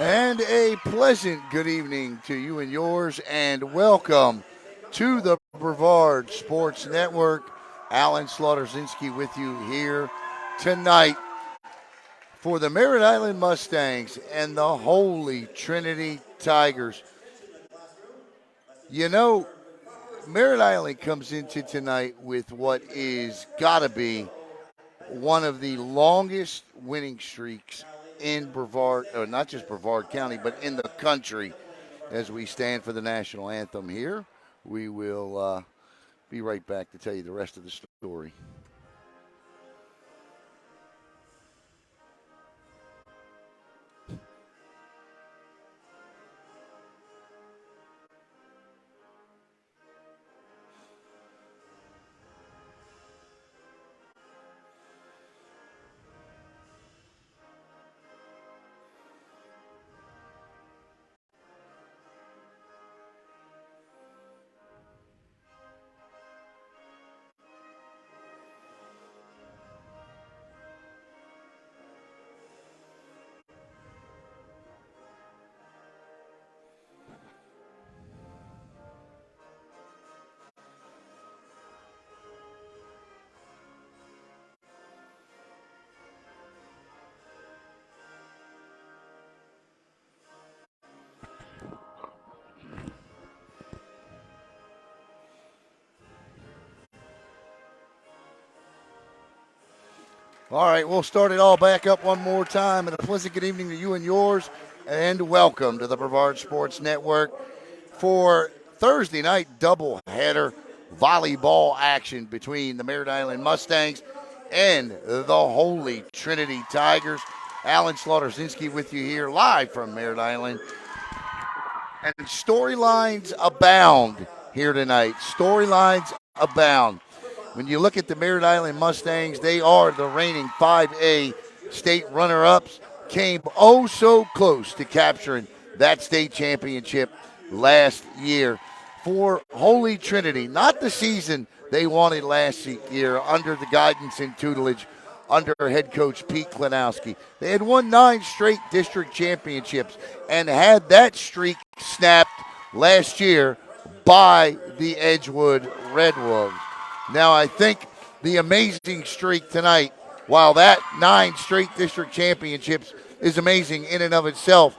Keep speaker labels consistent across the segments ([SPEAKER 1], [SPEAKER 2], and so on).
[SPEAKER 1] And a pleasant good evening to you and yours, and welcome to the Brevard Sports Network. Alan Slaughterzinski with you here tonight for the Merritt Island Mustangs and the Holy Trinity Tigers. You know, Merritt Island comes into tonight with what is got to be one of the longest winning streaks in Brevard, or not just Brevard County, but in the country. As we stand for the national anthem here, we will be right back to tell you the rest of the story. All right, we'll start it all back up one more time. And a pleasant good evening to you and yours, and welcome to the Brevard Sports Network for Thursday night doubleheader volleyball action between the Merritt Island Mustangs and the Holy Trinity Tigers. Alan Slaughterzinski with you here live from Merritt Island. And storylines abound here tonight. Storylines abound. When you look at the Merritt Island Mustangs, they are the reigning 5A state runner-ups. Came oh so close to capturing that state championship last year. For Holy Trinity, not the season they wanted last year under the guidance and tutelage under head coach Pete Klinowski. They had won 9 straight district championships and had that streak snapped last year by the Edgewood Red Wolves. Now, I think the amazing streak tonight, while that 9 straight district championships is amazing in and of itself,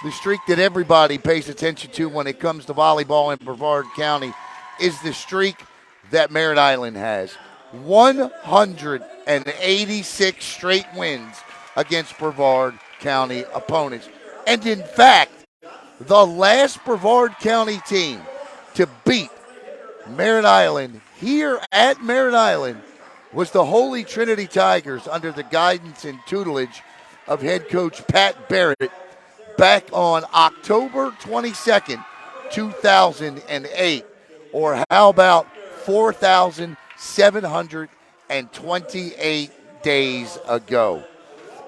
[SPEAKER 1] the streak that everybody pays attention to when it comes to volleyball in Brevard County is the streak that Merritt Island has. 186 straight wins against Brevard County opponents. And in fact, the last Brevard County team to beat Merritt Island here at Merritt Island was the Holy Trinity Tigers under the guidance and tutelage of head coach Pat Barrett back on October 22nd, 2008. Or how about 4,728 days ago?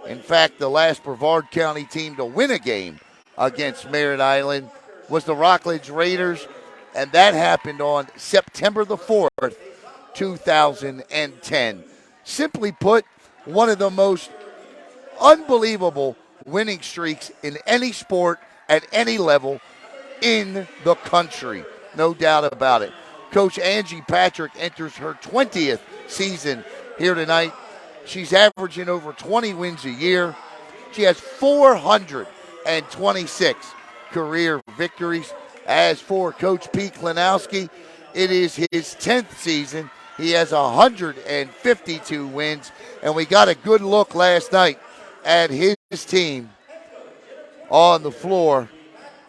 [SPEAKER 1] In fact, the last Brevard County team to win a game against Merritt Island was the Rockledge Raiders, and that happened on September the 4th, 2010. Simply put, one of the most unbelievable winning streaks in any sport at any level in the country. No doubt about it. Coach Angie Patrick enters her 20th season here tonight. She's averaging over 20 wins a year. She has 426 career victories. As for Coach Pete Klinowski, it is his 10th season. He has 152 wins, and we got a good look last night at his team on the floor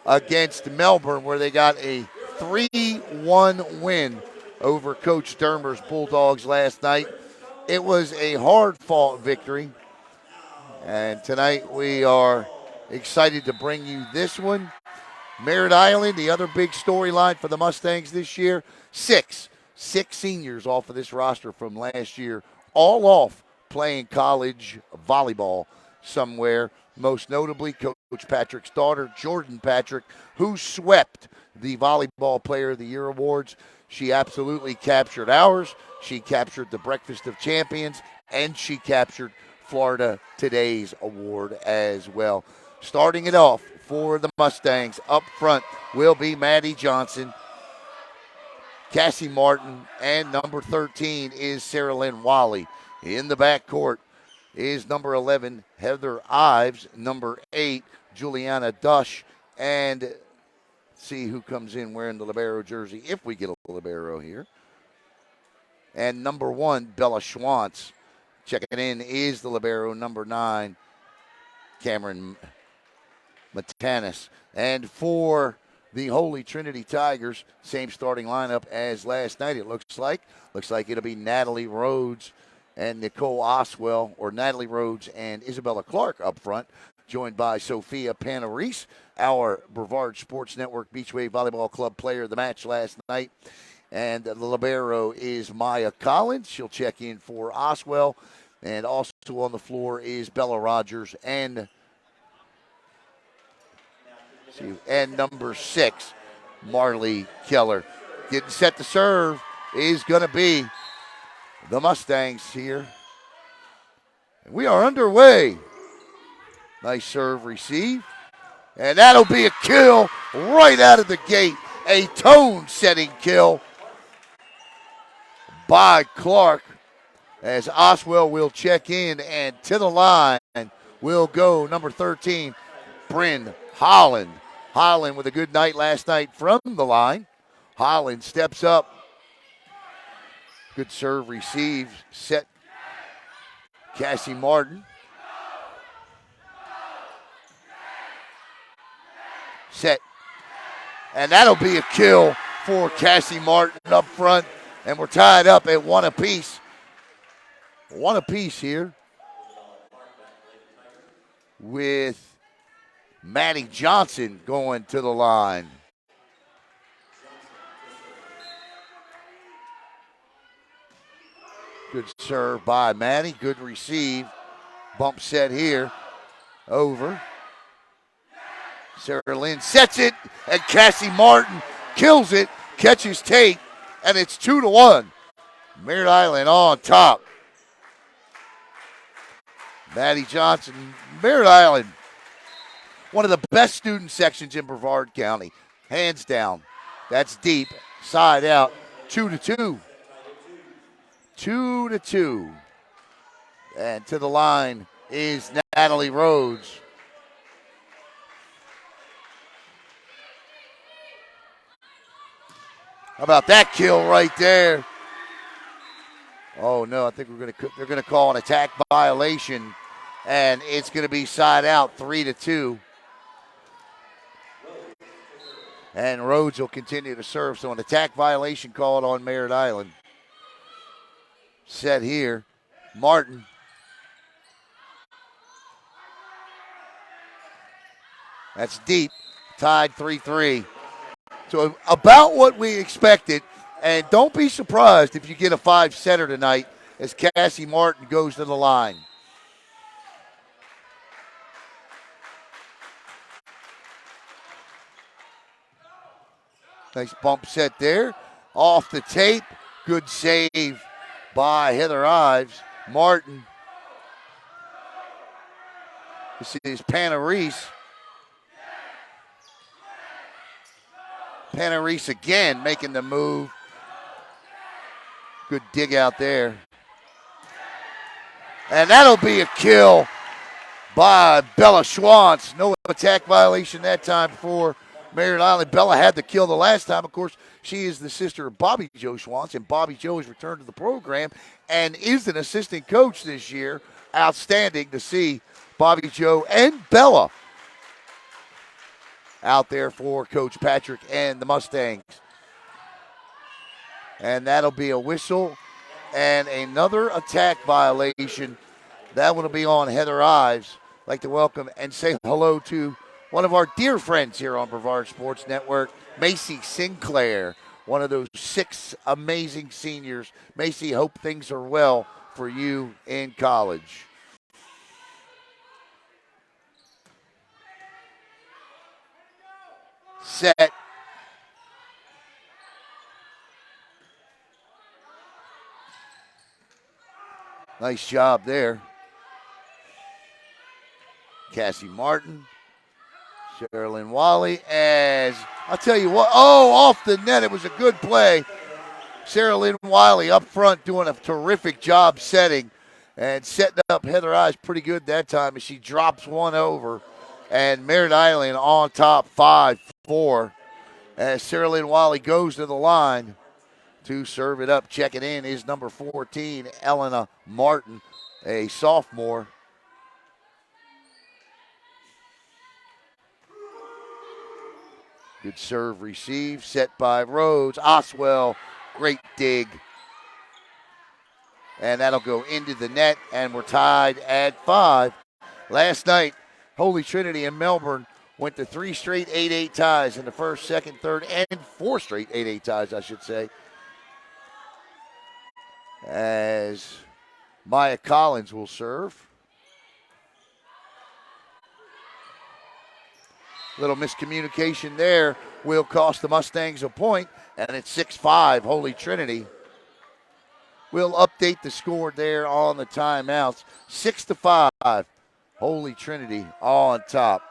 [SPEAKER 1] against Melbourne, where they got a 3-1 win over Coach Dermer's Bulldogs last night. It was a hard-fought victory, and tonight we are excited to bring you this one. Merritt Island, the other big storyline for the Mustangs this year, six seniors off of this roster from last year, all off playing college volleyball somewhere, most notably Coach Patrick's daughter, Jordan Patrick, who swept the Volleyball Player of the Year awards. She absolutely captured ours. She captured the Breakfast of Champions, and she captured Florida Today's award as well. Starting it off for the Mustangs up front will be Maddie Johnson, Cassie Martin, and number 13 is Sarah Lynn Wally. In the backcourt is number 11, Heather Ives, number 8, Juliana Dush, and see who comes in wearing the libero jersey, if we get a libero here. And number 1, Bella Schwantz. Checking in is the libero, number 9, Cameron Matanis. And for the Holy Trinity Tigers, same starting lineup as last night, it looks like. Looks like it'll be Natalie Rhodes and Nicole Oswell, or Natalie Rhodes and Isabella Clark up front, joined by Sophia Panarese, our Brevard Sports Network Beachway Volleyball Club player of the match last night. And the libero is Maya Collins. She'll check in for Oswell. And also on the floor is Bella Rogers and number 6, Marley Keller. Getting set to serve is going to be the Mustangs here. We are underway. Nice serve receive. And that'll be a kill right out of the gate. A tone-setting kill by Clark, as Oswell will check in, and to the line will go number 13, Bryn Holland. Holland with a good night last night from the line. Holland steps up. Good serve receive. Set Cassie Martin. Set. And that'll be a kill for Cassie Martin up front. And we're tied up at 1 apiece. 1 apiece here with Maddie Johnson going to the line. Good serve by Maddie. Good receive. Bump set here. Over. Sarah Lynn sets it, and Cassie Martin kills it, catches Tate, and it's 2-1. Merritt Island on top. Maddie Johnson, Merritt Island, one of the best student sections in Brevard County, hands down. That's deep, side out, 2-2. 2-2. And to the line is Natalie Rhodes. How about that kill right there? Oh no, I think they're gonna call an attack violation, and it's gonna be side out, 3-2. And Rhodes will continue to serve, so an attack violation called on Merritt Island. Set here, Martin. That's deep, tied 3-3. So about what we expected, and don't be surprised if you get a 5-setter tonight as Cassie Martin goes to the line. Nice bump set there. Off the tape. Good save by Heather Ives. Martin. This is Panarese. Panarese again making the move. Good dig out there. And that'll be a kill by Bella Schwantz. No attack violation that time for Merritt Island. Bella had the kill the last time. Of course, she is the sister of Bobby Joe Schwantz, and Bobby Joe has returned to the program and is an assistant coach this year. Outstanding to see Bobby Joe and Bella out there for Coach Patrick and the Mustangs. And that'll be a whistle and another attack violation. That one will be on Heather Ives. I'd like to welcome and say hello to one of our dear friends here on Brevard Sports Network, Macy Sinclair, one of those 6 amazing seniors. Macy, hope things are well for you in college. Set. Nice job there. Cassie Martin Sherilyn Wiley, as I'll tell you what, off the net. It was a good play. Sherilyn Wiley up front doing a terrific job setting and setting up Heather Eyes pretty good that time as she drops one over. And Merritt Island on top 5-4 as Sherilyn Wiley goes to the line to serve it up. Checking in is number 14, Elena Martin, a sophomore. Good serve receive, set by Rhodes. Oswell, great dig. And that'll go into the net, and we're tied at 5. Last night, Holy Trinity in Melbourne went to 3 straight 8-8 ties in the first, second, third, and 4 straight 8-8 ties, I should say. As Maya Collins will serve. Little miscommunication there will cost the Mustangs a point, and it's 6-5 Holy Trinity. We'll update the score there on the timeouts. 6-5 Holy Trinity on top.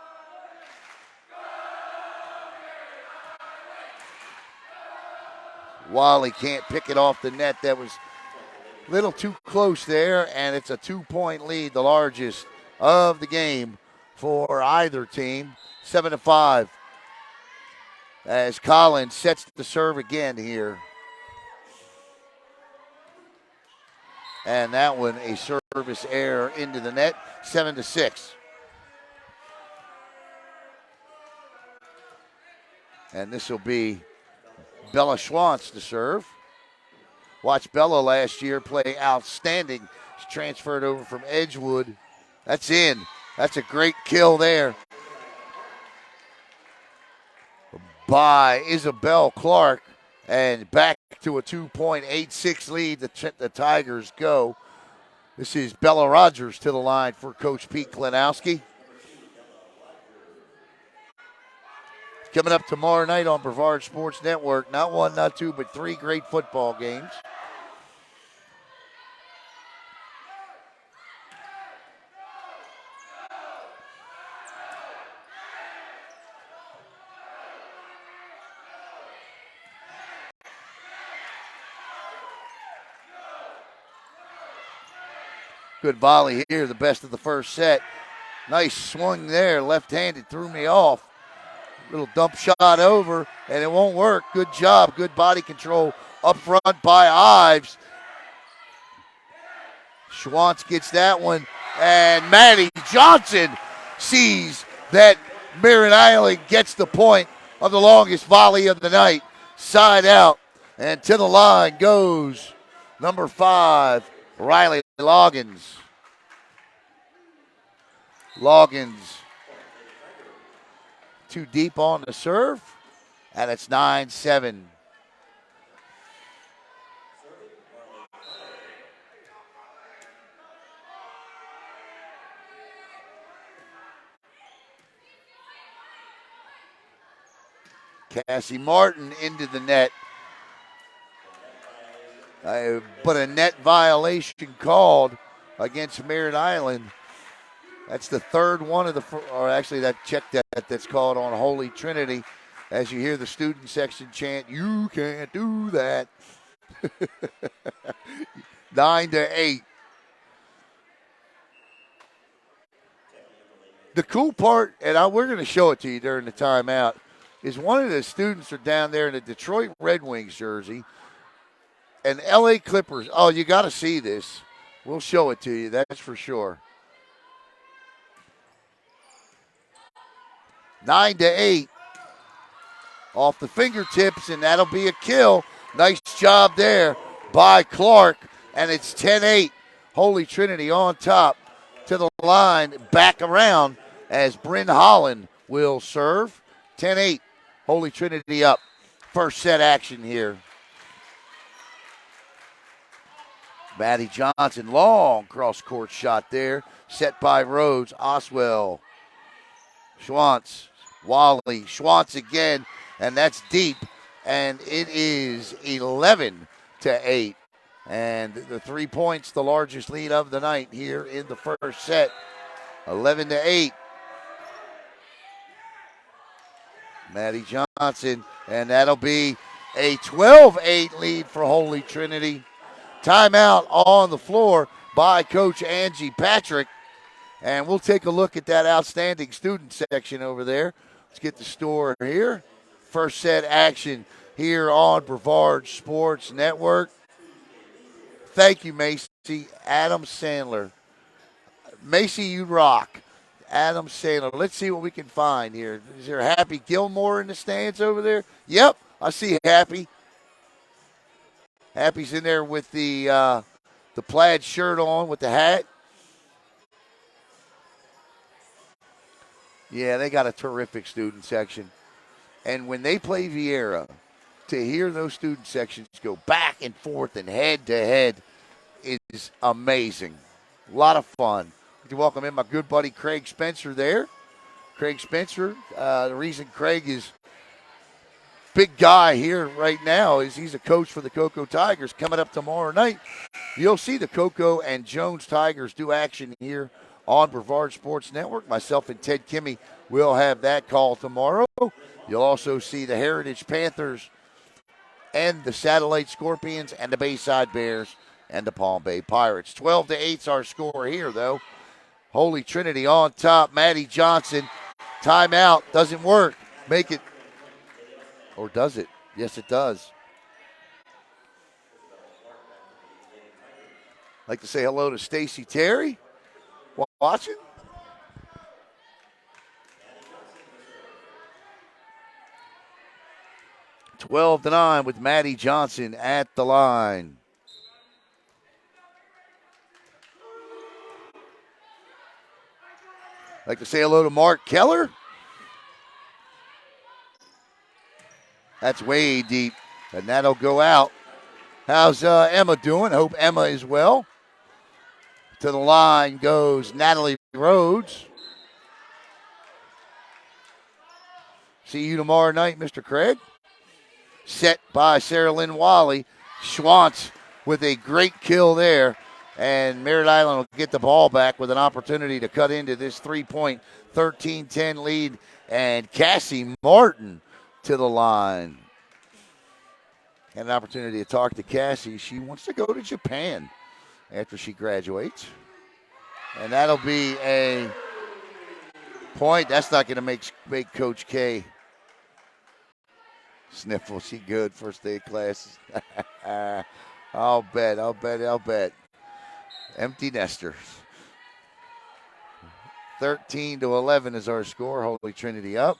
[SPEAKER 1] Wiley can't pick it off the net. That was a little too close there, and it's a 2-point lead, the largest of the game for either team. 7-5 as Collins sets the serve again here. And that one a service error into the net, 7-6. And this will be Bella Schwantz to serve. Watched Bella last year play outstanding. She's transferred over from Edgewood. That's in. That's a great kill there by Isabel Clark, and back to a 2.86 lead. The Tigers go. This is Bella Rogers to the line for Coach Pete Klenowski. Coming up tomorrow night on Brevard Sports Network, not 1, not 2, but 3 great football games. Good volley here, the best of the first set. Nice swing there, left-handed, threw me off. Little dump shot over, and it won't work. Good job, good body control up front by Ives. Schwantz gets that one, and Maddie Johnson sees that Merritt Island gets the point of the longest volley of the night. Side out, and to the line goes number 5, Riley Loggins. Loggins too deep on the serve, and it's 9-7. Cassie Martin into the net. But a net violation called against Merritt Island. That's the third one of the, or actually that check that's called on Holy Trinity. As you hear the student section chant, "You can't do that." 9-8. The cool part, and we're going to show it to you during the timeout, is one of the students are down there in a Detroit Red Wings jersey. And LA Clippers, oh, you got to see this. We'll show it to you, that's for sure. 9-8 off the fingertips, and that'll be a kill. Nice job there by Clark, and it's 10-8. Holy Trinity on top to the line, back around as Bryn Holland will serve. 10-8, Holy Trinity up. First set action here. Maddie Johnson, long cross-court shot there. Set by Rhodes, Oswell, Schwantz, Wally, Schwantz again, and that's deep. And it is 11-8. And the 3 points, the largest lead of the night here in the first set. 11-8. Maddie Johnson, and that'll be a 12-8 lead for Holy Trinity. Timeout on the floor by Coach Angie Patrick. And we'll take a look at that outstanding student section over there. Let's get the score here. First set action here on Brevard Sports Network. Thank you, Macy. Adam Sandler. Macy, you rock. Adam Sandler. Let's see what we can find here. Is there Happy Gilmore in the stands over there? Yep, I see Happy. Happy's in there with the plaid shirt on with the hat. Yeah, they got a terrific student section. And when they play Vieira, to hear those student sections go back and forth and head to head is amazing. A lot of fun. To welcome in my good buddy Craig Spencer there. Craig Spencer, the reason Craig is big guy here right now is he's a coach for the Cocoa Tigers. Coming up tomorrow night, you'll see the Cocoa and Jones Tigers do action here on Brevard Sports Network. Myself and Ted Kimmy will have that call tomorrow. You'll also see the Heritage Panthers and the Satellite Scorpions and the Bayside Bears and the Palm Bay Pirates. 12-8 is our score here, though. Holy Trinity on top. Maddie Johnson. Timeout. Doesn't work. Make it. Or does it? Yes, it does. Like to say hello to Stacy Terry. Watching. Twelve to 9 with Maddie Johnson at the line. Like to say hello to Mark Keller. That's way deep, and that'll go out. How's Emma doing? Hope Emma is well. To the line goes Natalie Rhodes. See you tomorrow night, Mr. Craig. Set by Sarah Lynn Wally. Schwantz with a great kill there. And Merritt Island will get the ball back with an opportunity to cut into this 3-point 13-10 lead. And Cassie Martin to the line. Had an opportunity to talk to Cassie. She wants to go to Japan after she graduates. And that'll be a point. That's not going to make Coach K sniffle. She good first day of classes. I'll bet. Empty nesters. 13-11 is our score. Holy Trinity up.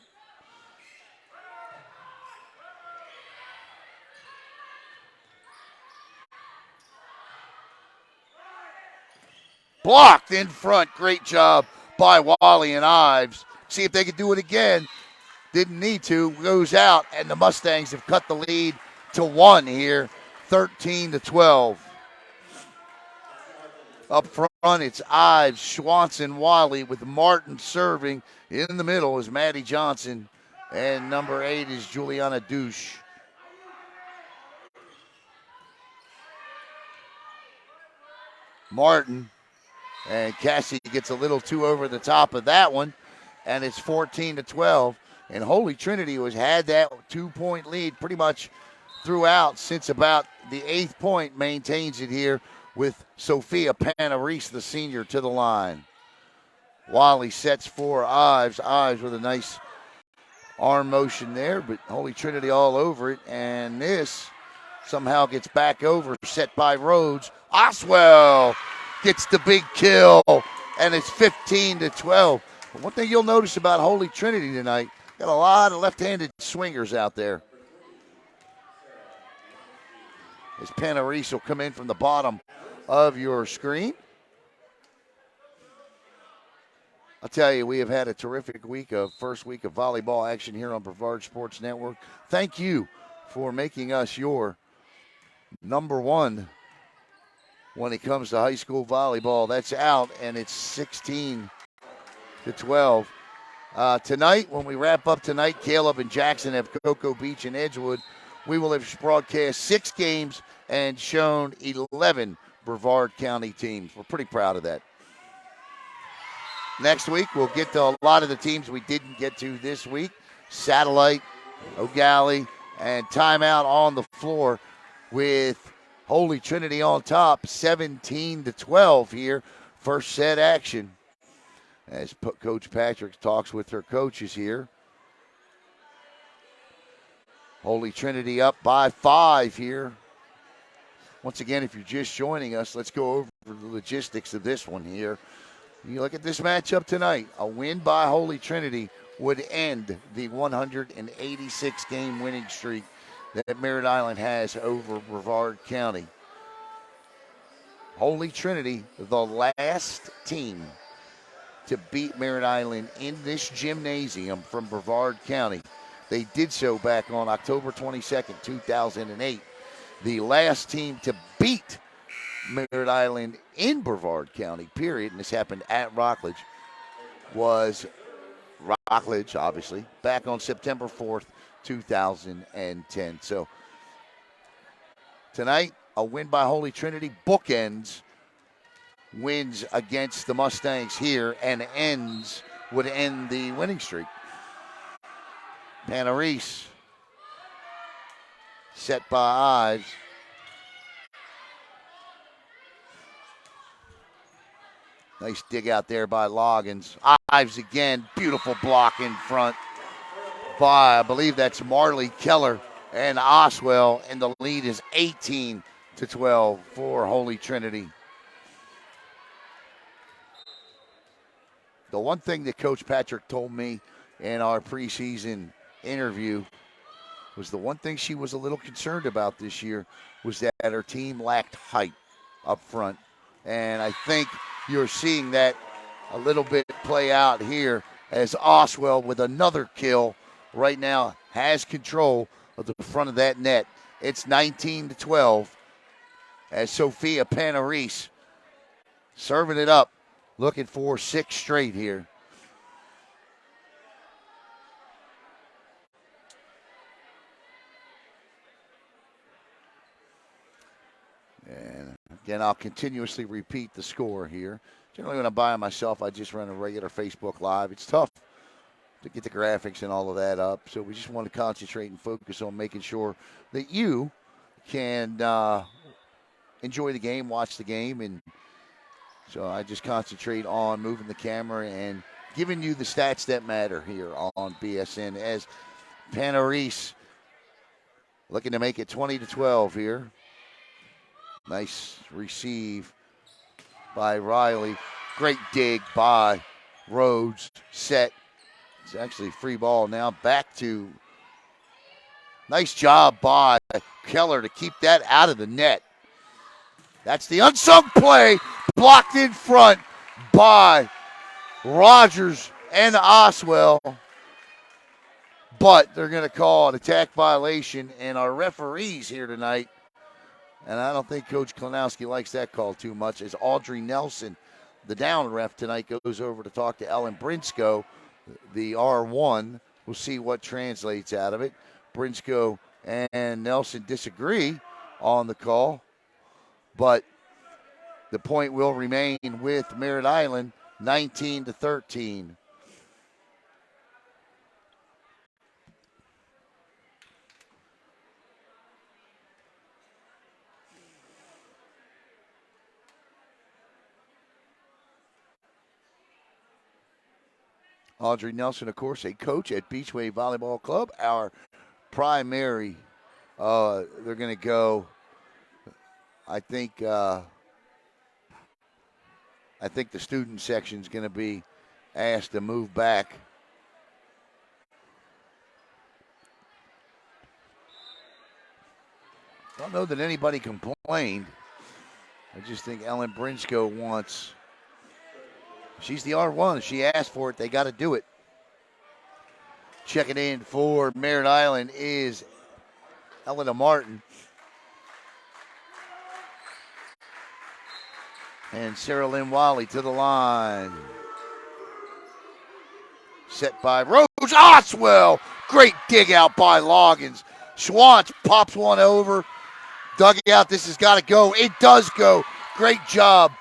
[SPEAKER 1] Blocked in front. Great job by Wally and Ives. See if they can do it again. Didn't need to. Goes out, and the Mustangs have cut the lead to 1 here. 13-12. Up front, it's Ives, Schwantz, and Wally with Martin serving. In the middle is Maddie Johnson, and number 8 is Juliana Douche. Martin, and Cassie gets a little too over the top of that one, and it's 14-12. And Holy Trinity has had that 2-point lead pretty much throughout since about the 8th point, maintains it here with Sophia Panarese, the senior, to the line. Wally sets for Ives. Ives with a nice arm motion there, but Holy Trinity all over it. And this somehow gets back over, set by Rhodes. Oswell gets the big kill, and it's 15-12. But one thing you'll notice about Holy Trinity tonight, got a lot of left-handed swingers out there. As Panarese will come in from the bottom of your screen. I'll tell you, we have had a terrific first week of volleyball action here on Brevard Sports Network. Thank you for making us your number one when it comes to high school volleyball. That's out, and it's 16-12. Tonight, when we wrap up tonight, Caleb and Jackson have Cocoa Beach and Edgewood. We will have broadcast 6 games and shown 11 Brevard County teams. We're pretty proud of that. Next week, we'll get to a lot of the teams we didn't get to this week. Satellite, O'Galley, and Timeout on the floor with Holy Trinity on top, 17-12 here. First set action as Coach Patrick talks with her coaches here. Holy Trinity up by 5 here. Once again, if you're just joining us, let's go over the logistics of this one here. You look at this matchup tonight. A win by Holy Trinity would end the 186-game winning streak that Merritt Island has over Brevard County. Holy Trinity, the last team to beat Merritt Island in this gymnasium from Brevard County. They did so back on October 22nd, 2008. The last team to beat Merritt Island in Brevard County, period, and this happened at Rockledge, was Rockledge, obviously, back on September 4th, 2010. So tonight, a win by Holy Trinity bookends wins against the Mustangs here and would end the winning streak. Panarese set by Ives. Nice dig out there by Loggins. Ives again, beautiful block in front by, I believe that's Marley Keller and Oswell, and the lead is 18-12 for Holy Trinity. The one thing that Coach Patrick told me in our preseason interview was the one thing she was a little concerned about this year was that her team lacked height up front. And I think you're seeing that a little bit play out here as Oswell with another kill right now has control of the front of that net. It's 19-12 as Sophia Panarese serving it up, looking for 6 straight here. And again, I'll continuously repeat the score here. Generally, when I'm by myself, I just run a regular Facebook Live. It's tough to get the graphics and all of that up, so we just want to concentrate and focus on making sure that you can enjoy the game, watch the game, and so I just concentrate on moving the camera and giving you the stats that matter here on BSN as Panarese looking to make it 20-12 here. Nice receive by Riley. Great dig by Rhodes. Set. It's actually free ball now. Back to. Nice job by Keller to keep that out of the net. That's the unsung play. Blocked in front by Rogers and Oswell. But they're going to call an attack violation. And our referees here tonight, and I don't think Coach Klinowski likes that call too much, as Audrey Nelson, the down ref tonight, goes over to talk to Ellen Brinsko, the R1. We'll see what translates out of it. Brinsko and Nelson disagree on the call, but the point will remain with Merritt Island, 19-13. Audrey Nelson, of course, a coach at Beachway Volleyball Club. Our primary, they're going to go, I think the student section is going to be asked to move back. I don't know that anybody complained. I just think Ellen Brinsko wants. She's the R1. If she asked for it, they got to do it. Checking in for Merritt Island is Elena Martin. And Sarah Lynn Wiley to the line. Set by Rose Oswell. Great dig out by Loggins. Schwantz pops one over. Dug it out. This has got to go. It does go. Great job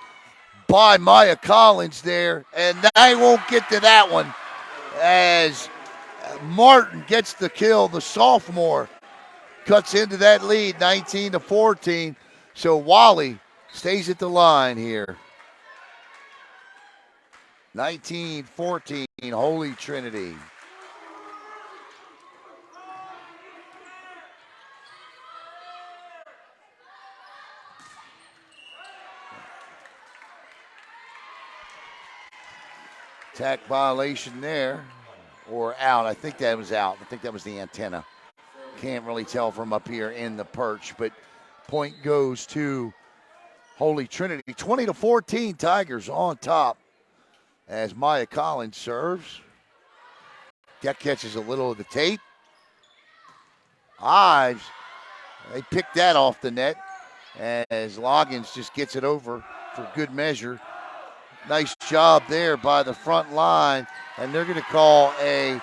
[SPEAKER 1] by Maya Collins there, and I won't get to that one as Martin gets the kill. The sophomore cuts into that lead, 19-14. So Wally stays at the line here. 19-14, Holy Trinity. Tack violation there, or out. I think that was out. I think that was the antenna. Can't really tell from up here in the perch, but point goes to Holy Trinity. 20-14, Tigers on top as Maya Collins serves. That catches a little of the tape. Ives, they picked that off the net as Loggins just gets it over for good measure. Nice job there by the front line, and they're going to call a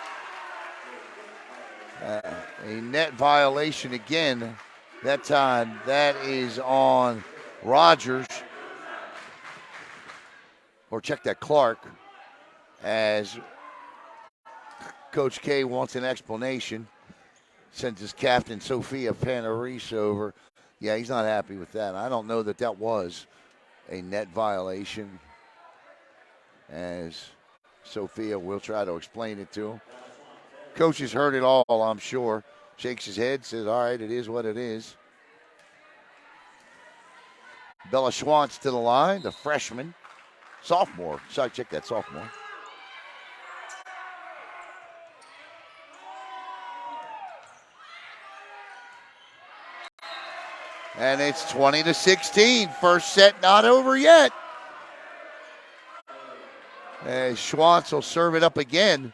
[SPEAKER 1] net violation again. That time, that is on Rogers. Or check that, Clark, as Coach K wants an explanation. Sends his captain, Sophia Panarese, over. Yeah, he's not happy with that. I don't know that that was a net violation, as Sophia will try to explain it to him. Coach has heard it all, I'm sure. Shakes his head, says, all right, it is what it is. Bella Schwantz to the line, the freshman. Sophomore. Sorry, check that, sophomore. And it's 20-16. First set not over yet. As Schwantz will serve it up again.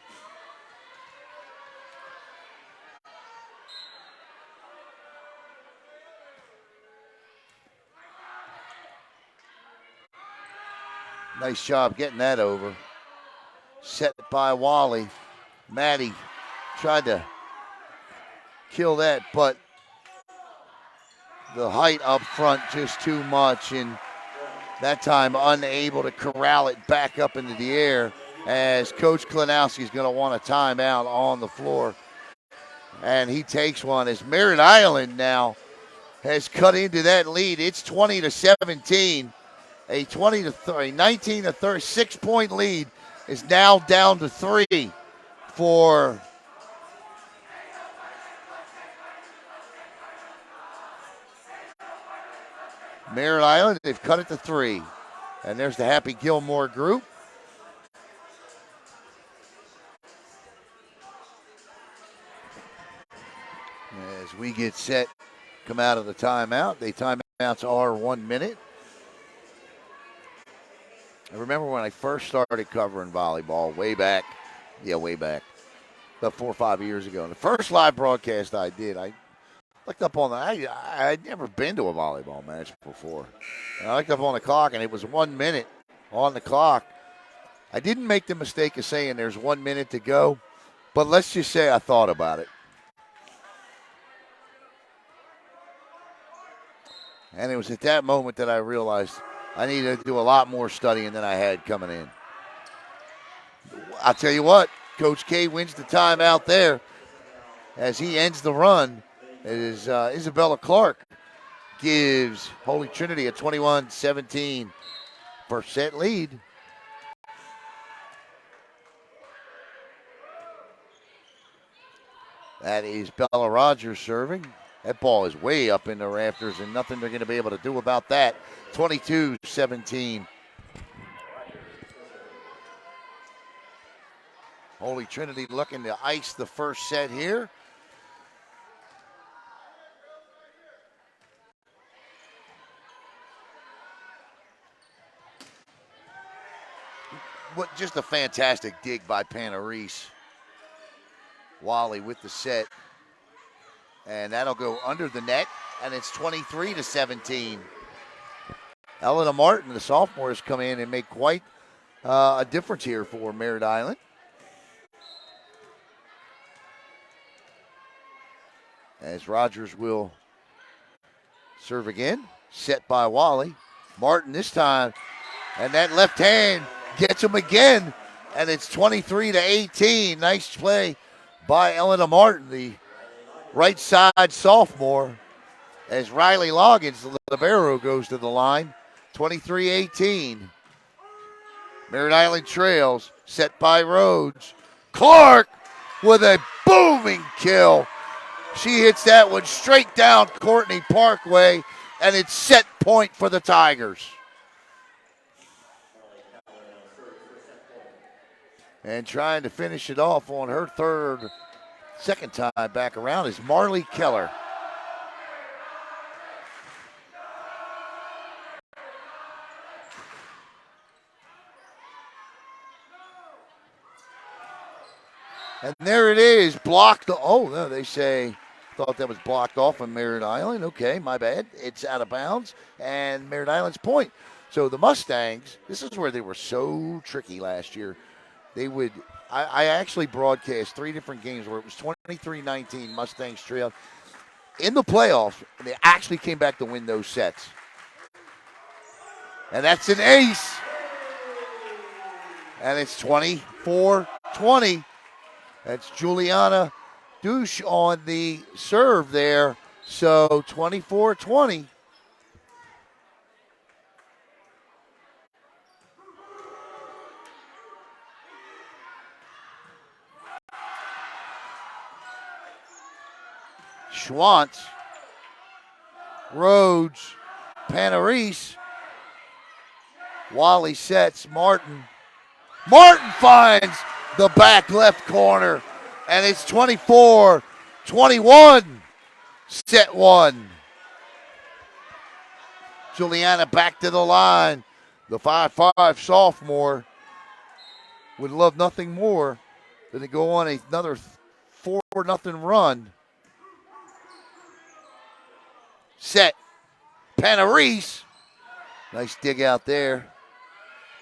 [SPEAKER 1] Nice job getting that over. Set by Wally. Maddie tried to kill that, but the height up front just too much, and that time unable to corral it back up into the air, as Coach Klinowski is going to want a timeout on the floor. And he takes one as Merritt Island now has cut into that lead. It's 20-17. A 19 to 36-point lead is now down to 3 for Merritt Island. They've cut it to 3. And there's the Happy Gilmore group. As we get set, come out of the timeout. The timeouts are 1 minute. I remember when I first started covering volleyball way back, about 4 or 5 years ago. And the first live broadcast I did, I looked up on I'd never been to a volleyball match before. And I looked up on the clock, and it was 1 minute on the clock. I didn't make the mistake of saying there's 1 minute to go, but let's just say I thought about it. And it was at that moment that I realized I needed to do a lot more studying than I had coming in. I'll tell you what, Coach K wins the timeout there as he ends the run. It is Isabella Clark gives Holy Trinity a 21-17 first set lead. That is Bella Rogers serving. That ball is way up in the rafters, and nothing they're going to be able to do about that. 22-17. Holy Trinity looking to ice the first set here. What just a fantastic dig by Panarese. Wally with the set. And that'll go under the net, and it's 23-17. Elena Martin, the sophomore, has come in and made quite a difference here for Merritt Island. As Rogers will serve again, set by Wally. Martin this time And that left hand gets him again. And it's 23-18. Nice play by Elena Martin, the right side sophomore, as Riley Loggins, the libero, goes to the line. 23-18. Merritt Island trails, set by Rhodes. Clark with a booming kill. She hits that one straight down Courtney Parkway, and it's set point for the Tigers. And trying to finish it off on her second time back around is Marley Keller. And there it is, blocked. Oh, no, they say, thought that was blocked off on Merritt Island. Okay, my bad. It's out of bounds, and Merritt Island's point. So the Mustangs, this is where they were so tricky last year. They would, I actually broadcast 3 different games where it was 23-19, Mustangs trailed. In the playoffs, and they actually came back to win those sets. And that's an ace. And it's 24-20. That's Juliana Douche on the serve there. So 24-20. Schwantz, Rhodes, Panarese. Wally sets Martin. Martin finds the back left corner, and it's 24-21. Set 1. Juliana back to the line. The 5'5" sophomore would love nothing more than to go on another 4-0 run. Set. Panarese. Nice dig out there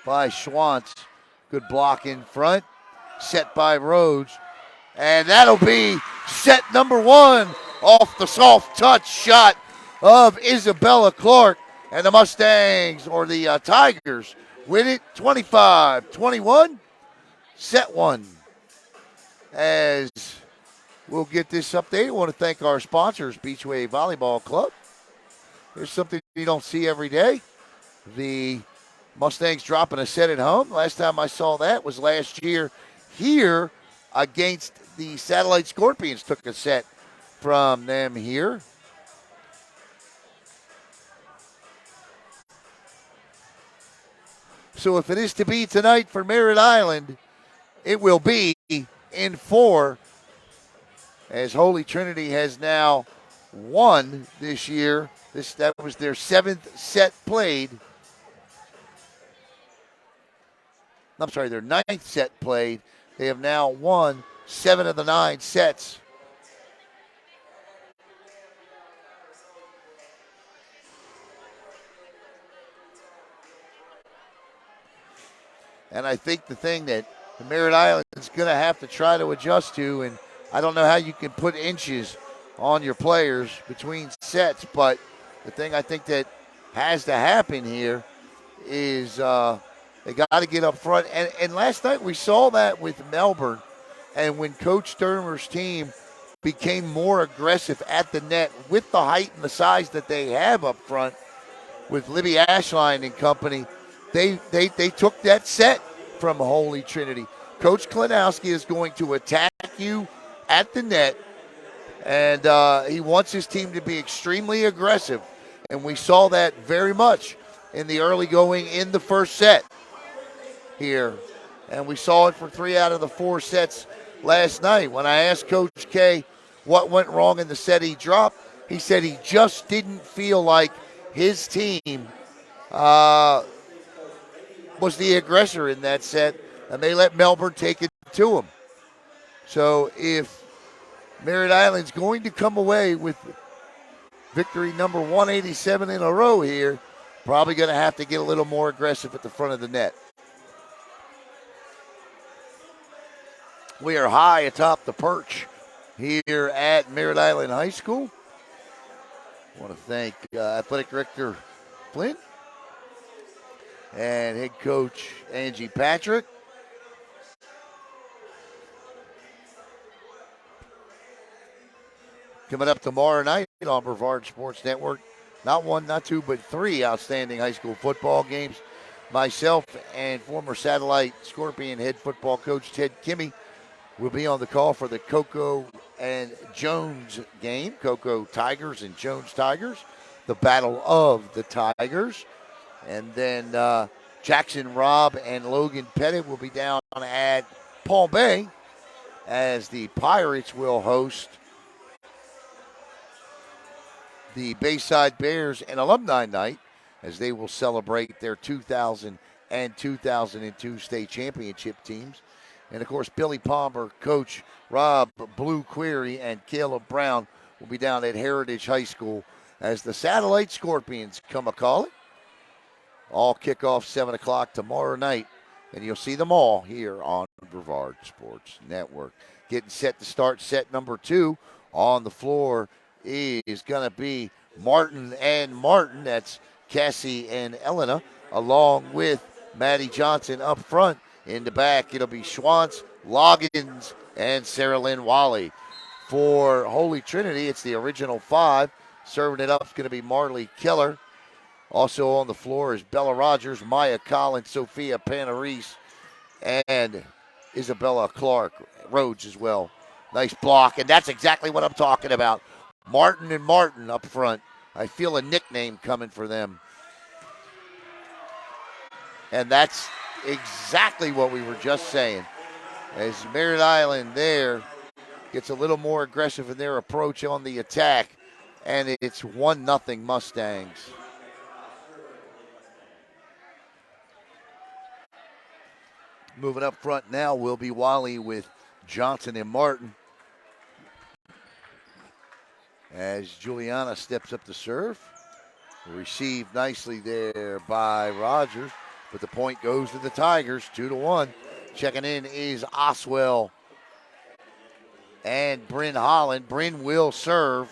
[SPEAKER 1] by Schwantz. Good block in front. Set by Rhodes. And that'll be set number 1 off the soft touch shot of Isabella Clark. And the Mustangs, or the Tigers, win it 25-21. Set 1. As we'll get this update, I want to thank our sponsors, Beachway Volleyball Club. There's something you don't see every day. The Mustangs dropping a set at home. Last time I saw that was last year here against the Satellite Scorpions. Took a set from them here. So if it is to be tonight for Merritt Island, it will be in 4, as Holy Trinity has now won this year. That was their 7th set played. I'm sorry, their 9th set played. They have now won 7 of the 9 sets. And I think the thing that the Merritt Island is going to have to try to adjust to, and I don't know how you can put inches on your players between sets, but the thing I think that has to happen here is they got to get up front. And last night we saw that with Melbourne, and when Coach Sturmer's team became more aggressive at the net with the height and the size that they have up front with Libby Ashline and company, they took that set from Holy Trinity. Coach Klinowski is going to attack you at the net, and he wants his team to be extremely aggressive. And we saw that very much in the early going in the first set here. And we saw it for 3 out of the 4 sets last night. When I asked Coach K what went wrong in the set he dropped, he said he just didn't feel like his team was the aggressor in that set, and they let Melbourne take it to him. So if Merritt Island's going to come away with victory number 187 in a row here, probably going to have to get a little more aggressive at the front of the net. We are high atop the perch here at Merritt Island High School. I want to thank Athletic Director Flynn. and head coach Angie Patrick. Coming up tomorrow night on Brevard Sports Network, not one, not two, but three outstanding high school football games. Myself and former Satellite Scorpion head football coach Ted Kimmy will be on the call for the Cocoa and Jones game. Cocoa Tigers and Jones Tigers, the battle of the Tigers. And then Jackson Robb and Logan Pettit will be down at Palm Bay as the Pirates will host the Bayside Bears and Alumni Night as they will celebrate their 2000 and 2002 state championship teams. And, of course, Billy Palmer, Coach Rob Blue Query, and Caleb Brown will be down at Heritage High School as the Satellite Scorpions come a calling. All kick off 7 o'clock tomorrow night, and you'll see them all here on Brevard Sports Network. Getting set to start set number 2 on the floor is going to be Martin and Martin. That's Cassie and Elena, along with Maddie Johnson up front. In the back, it'll be Schwantz, Loggins, and Sarah Lynn Wally. For Holy Trinity, it's the original 5. Serving it up is going to be Marley Keller. Also on the floor is Bella Rogers, Maya Collins, Sophia Panarese, and Isabella Clark Rhodes as well. Nice block, and that's exactly what I'm talking about. Martin and Martin up front. I feel a nickname coming for them. And that's exactly what we were just saying. As Merritt Island there gets a little more aggressive in their approach on the attack, and it's 1-0 Mustangs. Moving up front now will be Wally with Johnson and Martin. As Juliana steps up to serve. Received nicely there by Rogers, but the point goes to the Tigers, 2-1. Checking in is Oswell and Bryn Holland. Bryn will serve.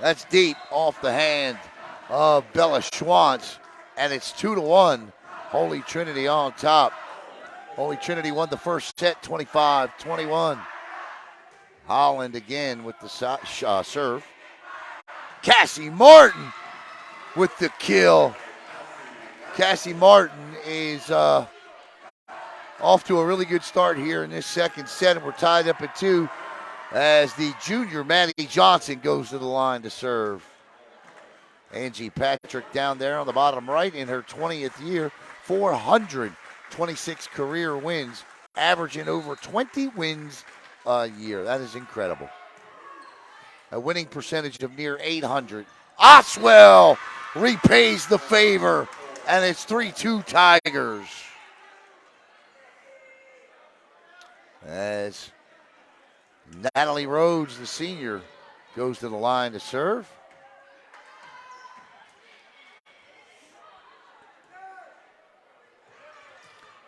[SPEAKER 1] That's deep off the hand of Bella Schwantz, and it's 2-1. Holy Trinity on top. Holy Trinity won the first set, 25-21. Holland again with the serve. Cassie Martin with the kill. Cassie Martin is off to a really good start here in this second set, and we're tied up at 2. As the junior Maddie Johnson goes to the line to serve. Angie Patrick down there on the bottom right in her 20th year, 426 career wins, averaging over 20 wins a year. That is incredible. A winning percentage of near 800. Oswell repays the favor, and it's 3-2 Tigers. As Natalie Rhodes, the senior, goes to the line to serve.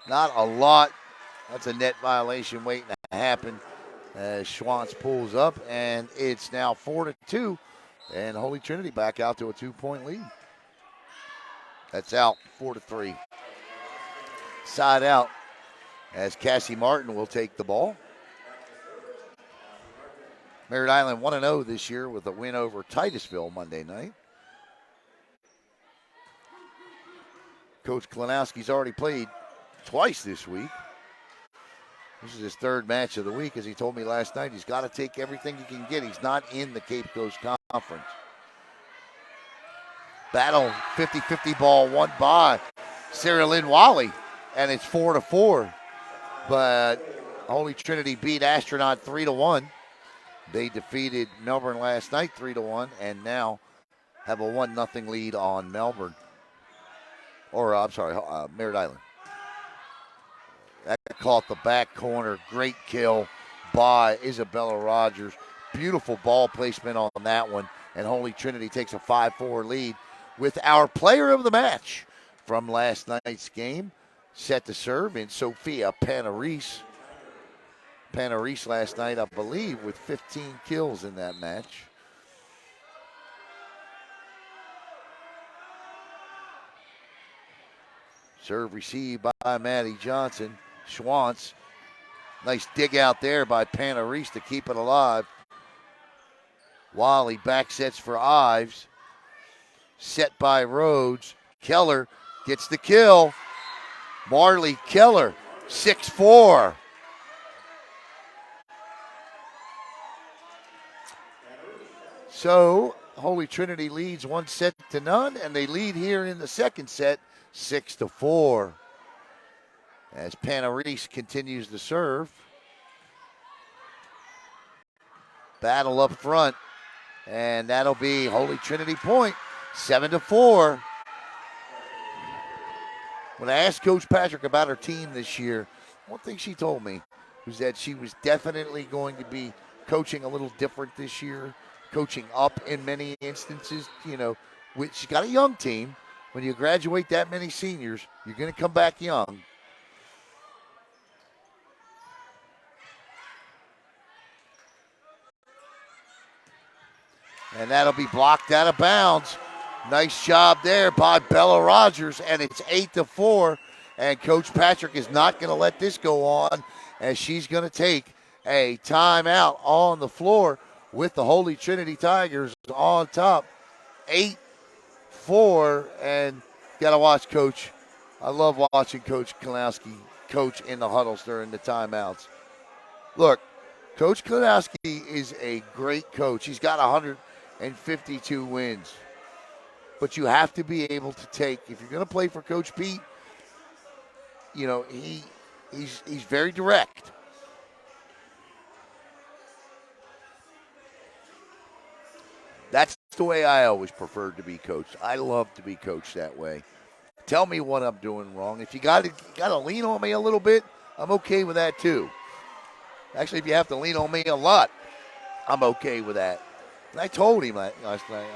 [SPEAKER 1] Not a lot. That's a net violation waiting to happen as Schwantz pulls up, and it's now 4-2, and Holy Trinity back out to a 2-point lead. That's out, 4-3. Side out as Cassie Martin will take the ball. Merritt Island 1-0 this year with a win over Titusville Monday night. Coach Klinowski's already played twice this week. This is his third match of the week. As he told me last night, he's got to take everything he can get. He's not in the Cape Coast Conference. Battle 50-50 ball won by Sarah Lynn Wally, and it's 4-4. But Holy Trinity beat Astronaut 3-1. They defeated Melbourne last night 3-1, and now have a 1-0 lead on Melbourne. Merritt Island. That caught the back corner. Great kill by Isabella Rogers. Beautiful ball placement on that one. And Holy Trinity takes a 5-4 lead with our player of the match from last night's game. Set to serve in Sophia Panarese. Panarese last night, I believe, with 15 kills in that match. Serve received by Maddie Johnson. Schwantz. Nice dig out there by Panarese to keep it alive. Wally back sets for Ives. Set by Rhodes. Keller gets the kill. Marley Keller, 6-4. So Holy Trinity leads 1-0, and they lead here in the second set 6-4. As Panarese continues to serve. Battle up front, and that'll be Holy Trinity point, 7-4. When I asked Coach Patrick about her team this year, one thing she told me was that she was definitely going to be coaching a little different this year, coaching up in many instances. You know, she's got a young team. When you graduate that many seniors, you're going to come back young. And that'll be blocked out of bounds. Nice job there by Bella Rogers, and it's 8-4. And Coach Patrick is not going to let this go on, as she's going to take a timeout on the floor with the Holy Trinity Tigers on top. 8-4, and got to watch Coach. I love watching Coach Kalowski coach in the huddles during the timeouts. Look, Coach Kalowski is a great coach. He's got 152 wins. But you have to be able to take, if you're going to play for Coach Pete, you know, he's very direct. That's the way I always preferred to be coached. I love to be coached that way. Tell me what I'm doing wrong. If you got to lean on me a little bit, I'm okay with that too. Actually, if you have to lean on me a lot, I'm okay with that. And I told him last night,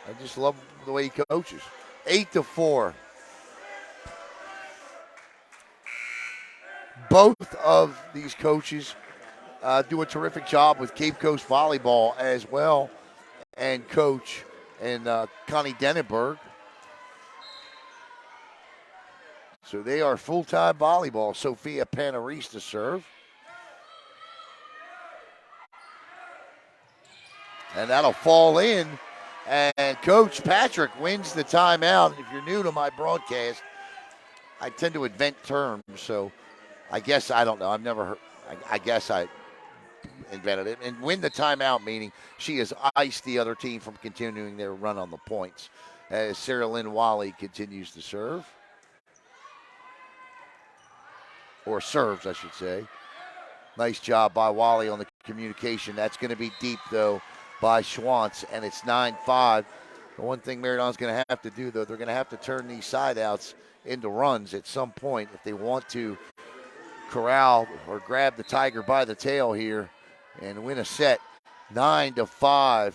[SPEAKER 1] I just love the way he coaches. 8-4. Both of these coaches do a terrific job with Cape Coast Volleyball as well, and coach and Connie Dennenberg. So they are full-time volleyball. Sophia Panarese to serve. And that'll fall in. And Coach Patrick wins the timeout. If you're new to my broadcast, I tend to invent terms. So I guess, I don't know. I've never heard. I guess I invented it. And win the timeout, meaning she has iced the other team from continuing their run on the points. As Sarah Lynn Wally continues to serve. Or serves, I should say. Nice job by Wally on the communication. That's going to be deep, though, by Schwantz, and it's 9-5. The one thing Merritt Island's going to have to do, though, they're going to have to turn these side outs into runs at some point if they want to corral or grab the Tiger by the tail here and win a set. 9-5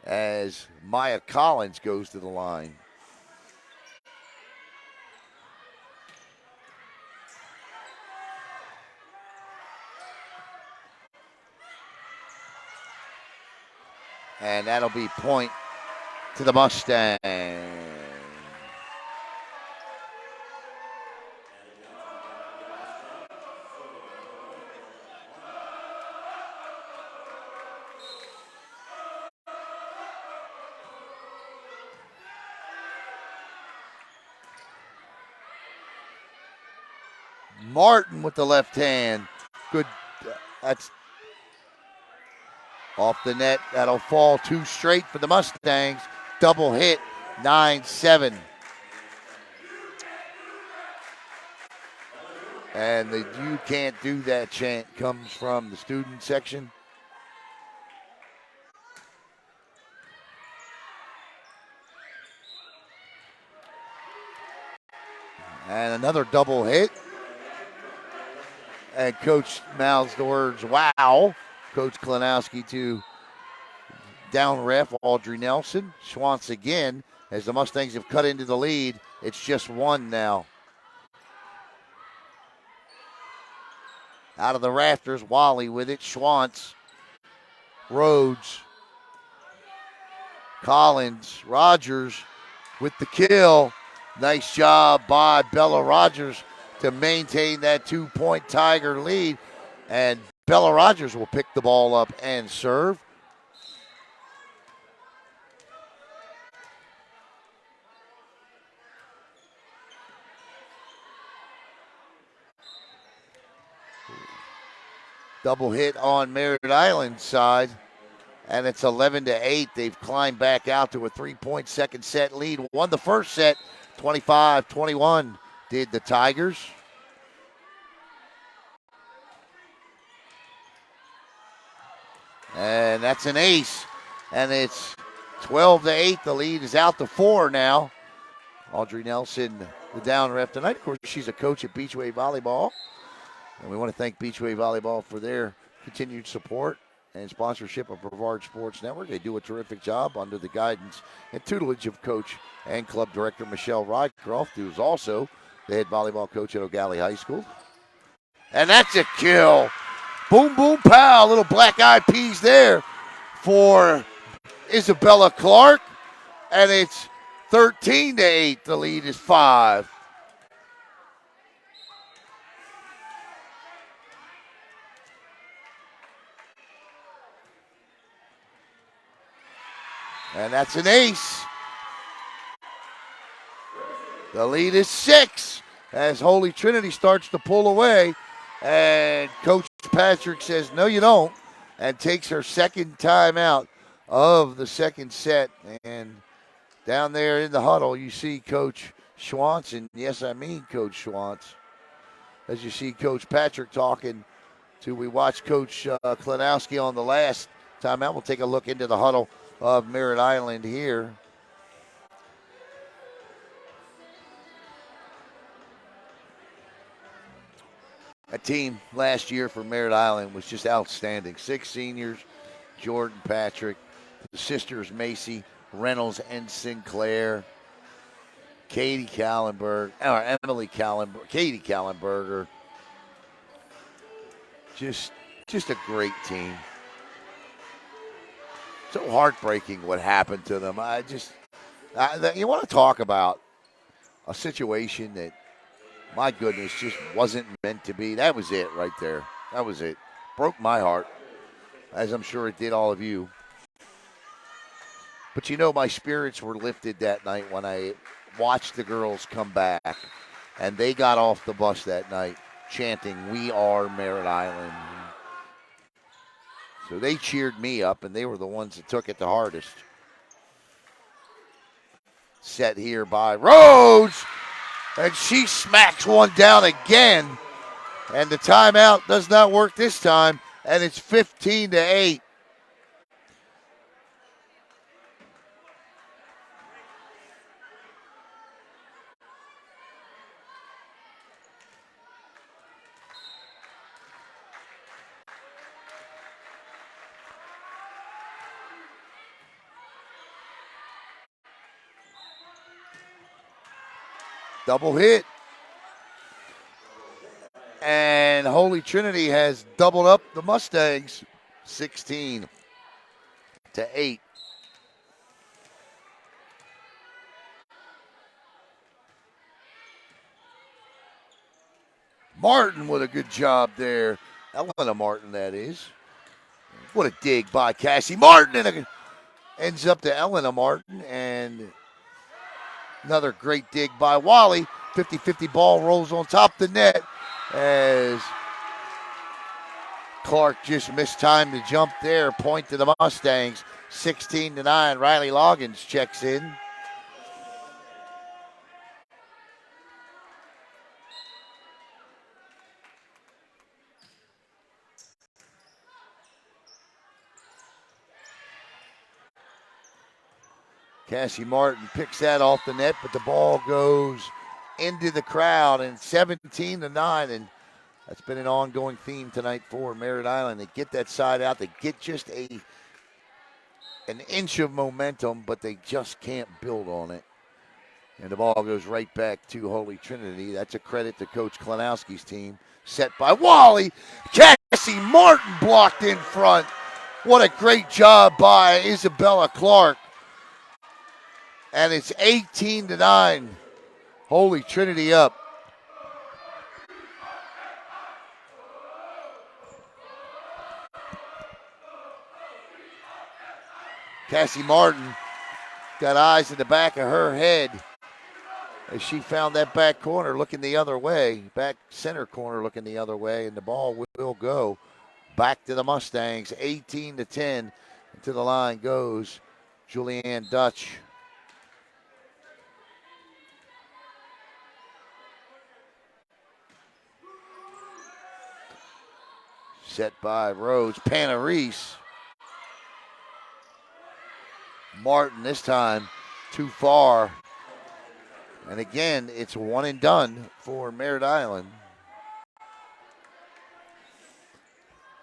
[SPEAKER 1] as Maya Collins goes to the line. And that'll be point to the Mustangs. Martin with the left hand. Good. That's off the net. That'll fall two straight for the Mustangs. Double hit, 9-7. And the "you can't do that" chant comes from the student section. And another double hit. And Coach mouths the words, "wow," Coach Klinowski to down ref Audrey Nelson. Schwantz again as the Mustangs have cut into the lead. It's just one now. Out of the rafters, Wally with it. Schwantz, Rhodes, Collins, Rogers with the kill. Nice job by Bella Rogers to maintain that 2-point Tiger lead. And Bella Rogers will pick the ball up and serve. Double hit on Merritt Island side. And it's 11-8. They've climbed back out to a 3-point second set lead. Won the first set, 25-21 did the Tigers. And that's an ace. And it's 12-8. The lead is out to 4 now. Audrey Nelson, the down ref tonight. Of course, she's a coach at Beachway Volleyball. And we want to thank Beachway Volleyball for their continued support and sponsorship of Brevard Sports Network. They do a terrific job under the guidance and tutelage of coach and club director Michelle Rycroft, who is also the head volleyball coach at O'Galley High School. And that's a kill. Boom, boom, pow. Little black eyed peas there for Isabella Clark. And it's 13-8. The lead is 5. And that's an ace. The lead is 6 as Holy Trinity starts to pull away. And Coach Patrick says, no, you don't, and takes her second time out of the second set. And down there in the huddle, you see Coach Schwantz, and yes, I mean Coach Schwantz, as you see Coach Patrick talking to, we watched Coach Klinowski on the last timeout. We'll take a look into the huddle of Merritt Island here. A team last year for Merritt Island was just outstanding. 6 seniors, Jordan Patrick, the sisters Macy, Reynolds, and Sinclair, Emily Kallenberger, Katie Kallenberger. Just a great team. So heartbreaking what happened to them. You want to talk about a situation that, my goodness, just wasn't meant to be. That was it right there. That was it. Broke my heart, as I'm sure it did all of you. But you know, my spirits were lifted that night when I watched the girls come back. And they got off the bus that night chanting, "We are Merritt Island." So they cheered me up, and they were the ones that took it the hardest. Set here by Rhodes, and she smacks one down again. And the timeout does not work this time, and it's 15-8. Double hit. And Holy Trinity has doubled up the Mustangs, 16-8. Martin with a good job there. Elena Martin, that is. What a dig by Cassie Martin. And ends up to Elena Martin. And another great dig by Wally. 50-50 ball rolls on top of the net as Clark just missed time to jump there. Point to the Mustangs. 16-9. Riley Loggins checks in. Cassie Martin picks that off the net, but the ball goes into the crowd, and 17-9. And That's been an ongoing theme tonight for Merritt Island. They get that side out. They get just an inch of momentum, but they just can't build on it. And the ball goes right back to Holy Trinity. That's a credit to Coach Klanowski's team. Set by Wally. Cassie Martin blocked in front. What a great job by Isabella Clark. And it's 18-9. Holy Trinity up. Cassie Martin got eyes in the back of her head as she found that back corner looking the other way, back center corner looking the other way, and the ball will go back to the Mustangs. 18-10. To the line goes Julianne Dutch. Set by Rhodes. Panarese. Martin this time too far. And again, it's one and done for Merritt Island.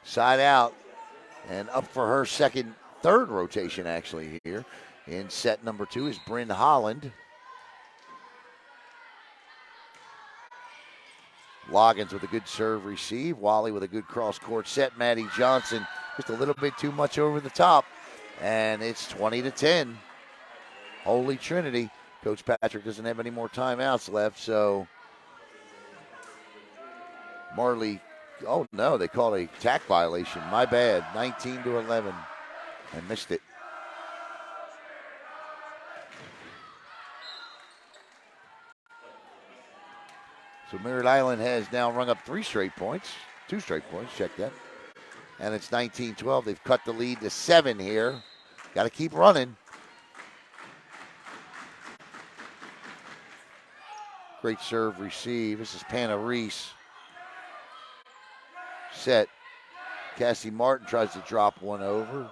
[SPEAKER 1] Side out and up for her third rotation actually here in set number 2 is Bryn Holland. Loggins with a good serve receive. Wally with a good cross-court set. Maddie Johnson just a little bit too much over the top. And it's 20-10. Holy Trinity. Coach Patrick doesn't have any more timeouts left, so Marley, oh no, they called a tack violation. My bad. 19-11. I missed it. So Merritt Island has now rung up 2 straight points, check that. And it's 19-12. They've cut the lead to 7 here. Got to keep running. Great serve receive. This is Panarese. Set. Cassie Martin tries to drop one over.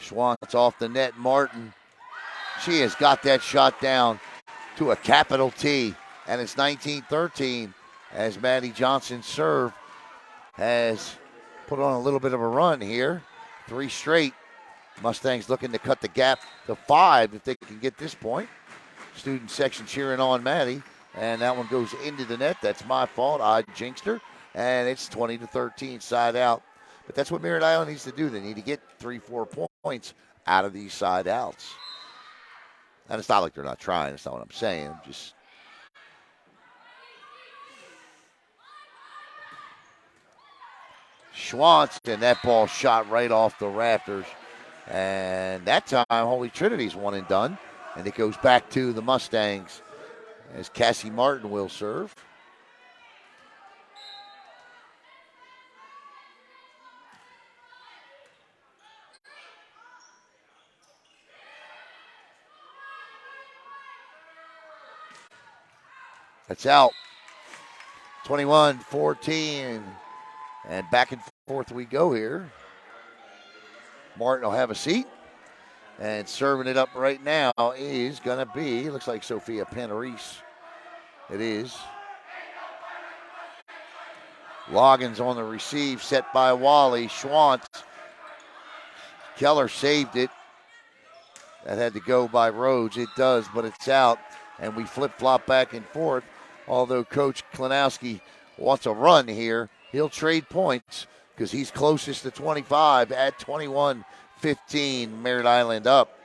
[SPEAKER 1] Schwantz off the net. Martin. She has got that shot down to a capital T. And it's 19-13 as Maddie Johnson's serve has put on a little bit of a run here. 3 straight. Mustangs looking to cut the gap to 5 if they can get this point. Student section cheering on Maddie. And that one goes into the net. That's my fault. I jinxed her. And it's 20-13 side out. But that's what Merritt Island needs to do. They need to get 3-4 points out of these side outs. And it's not like they're not trying. That's not what I'm saying. Just Schwantz, and that ball shot right off the rafters. And that time, Holy Trinity's one and done. And it goes back to the Mustangs as Cassie Martin will serve. That's out. 21-14. And back and forth we go here. Martin will have a seat. And serving it up right now is going to be, looks like Sophia Panarese. It is. Loggins on the receive, set by Wally. Schwantz. Keller saved it. That had to go by Rhodes. It does, but it's out. And we flip-flop back and forth. Although Coach Klanowski wants a run here, he'll trade points because he's closest to 25 at 21-15. Merritt Island up.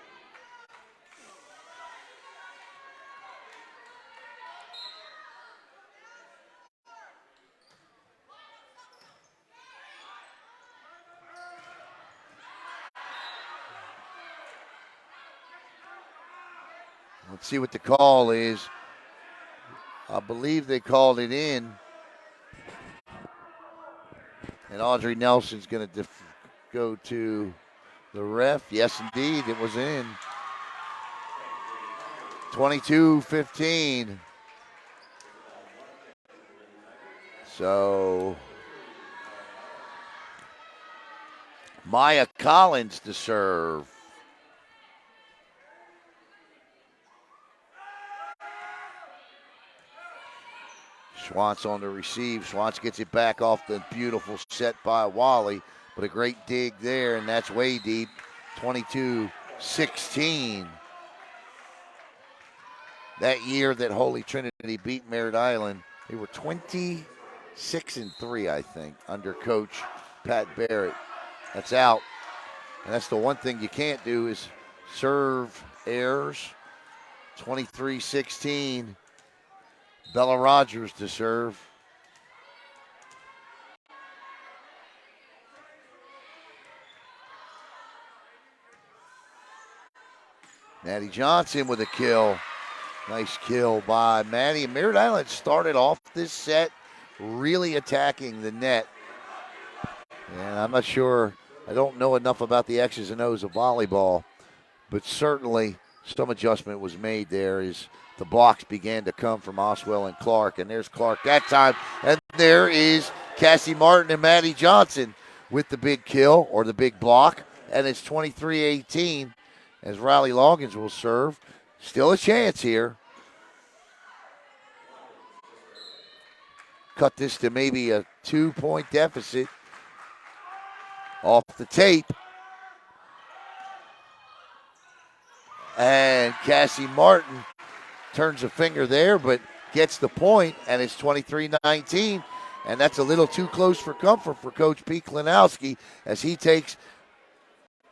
[SPEAKER 1] Let's see what the call is. I believe they called it in. And Audrey Nelson's going to go to the ref. Yes, indeed, it was in. 22-15. So Maya Collins to serve. Schwantz on the receive. Schwantz gets it back off the beautiful set by Wally, but a great dig there, and that's way deep. 22-16. That year that Holy Trinity beat Merritt Island, they were 26-3, I think, under Coach Pat Barrett. That's out. And that's the one thing you can't do is serve errors. 23-16. Bella Rogers to serve. Maddie Johnson with a kill. Nice kill by Maddie. Merritt Island started off this set really attacking the net. And I'm not sure, I don't know enough about the X's and O's of volleyball, but certainly some adjustment was made there as the blocks began to come from Oswell and Clark. And there's Clark that time. And there is Cassie Martin and Maddie Johnson with the big kill or the big block. And it's 23-18 as Riley Loggins will serve. Still a chance here. Cut this to maybe a 2-point deficit. Off the tape. And Cassie Martin turns a finger there, but gets the point, and it's 23-19. And that's a little too close for comfort for Coach Pete Klinowski as he takes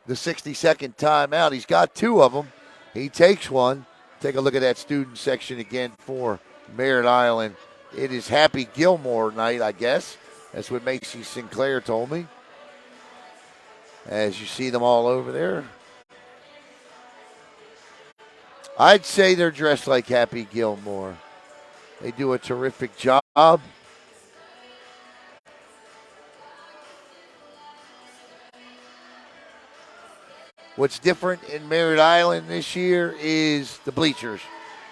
[SPEAKER 1] the 60-second timeout. He's got two of them. He takes one. Take a look at that student section again for Merritt Island. It is Happy Gilmore night, I guess. That's what Macy Sinclair told me. As you see them all over there. I'd say they're dressed like Happy Gilmore. They do a terrific job. What's different in Merritt Island this year is the bleachers.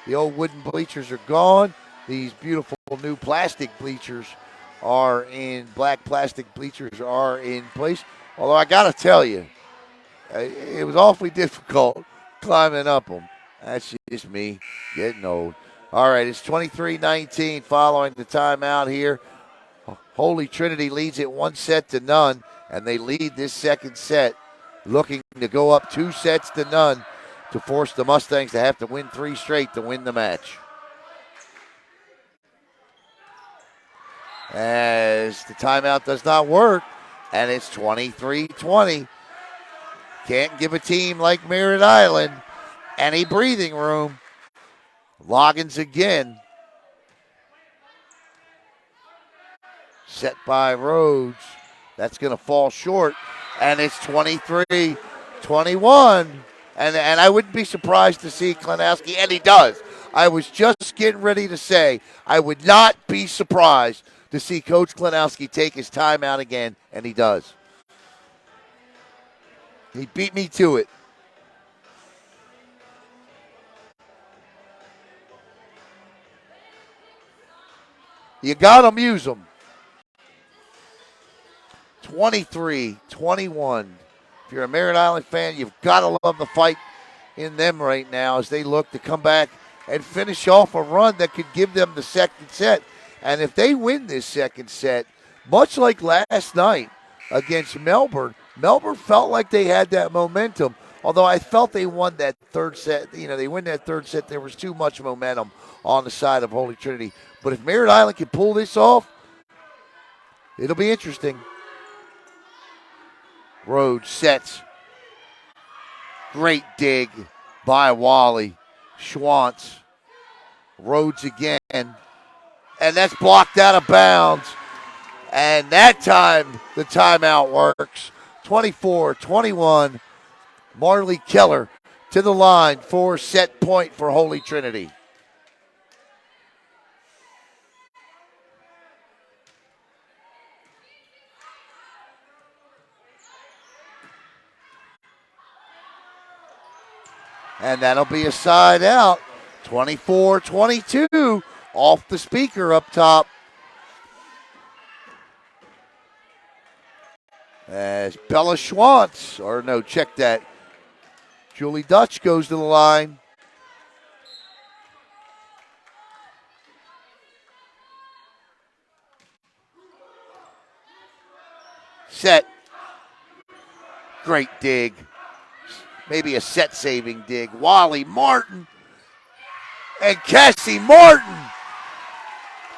[SPEAKER 1] The old wooden bleachers are gone. These beautiful new plastic bleachers are in, black plastic bleachers are in place. Although I got to tell you, it was awfully difficult climbing up them. That's just me getting old. All right, it's 23-19 following the timeout here. Holy Trinity leads it 1-0, and they lead this second set, looking to go up 2-0 to force the Mustangs to have to win 3 straight to win the match. As the timeout does not work, and it's 23-20. Can't give a team like Merritt Island any breathing room. Loggins again. Set by Rhodes. That's going to fall short. And it's 23-21. And I wouldn't be surprised to see Klinowski, and he does. I was just getting ready to say, I would not be surprised to see Coach Klinowski take his timeout again, and he does. He beat me to it. You got them, use them. 23-21. If you're a Merritt Island fan, you've got to love the fight in them right now as they look to come back and finish off a run that could give them the second set. And if they win this second set, much like last night against Melbourne, Melbourne felt like they had that momentum. Although I felt they won that third set. You know, they win that third set. There was too much momentum on the side of Holy Trinity. But if Merritt Island can pull this off, it'll be interesting. Rhodes sets. Great dig by Wally. Schwantz. Rhodes again. And that's blocked out of bounds. And that time, the timeout works. 24-21. Marley Keller to the line for set point for Holy Trinity. And that'll be a side out. 24-22 off the speaker up top. As Bella Schwantz, or no, check that. Julie Dutch goes to the line. set. Great dig. Maybe a set-saving dig. Wally Martin and Cassie Martin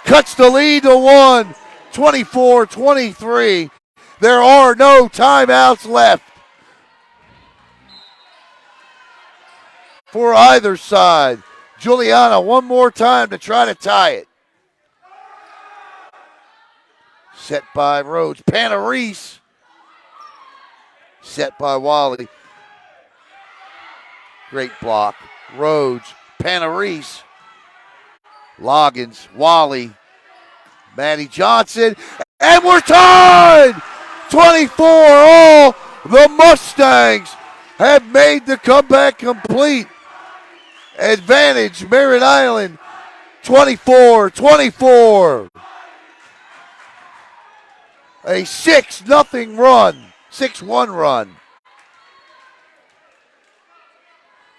[SPEAKER 1] cuts the lead to 1, 24-23. There are no timeouts left for either side. Juliana one more time to try to tie it. Set by Rhodes. Panarese. Set by Wally. Great block. Rhodes. Panarese. Loggins. Wally. Maddie Johnson. And we're tied! 24 all. The Mustangs have made the comeback complete. Advantage Merritt Island 24-24. A 6-0 run, 6-1 run.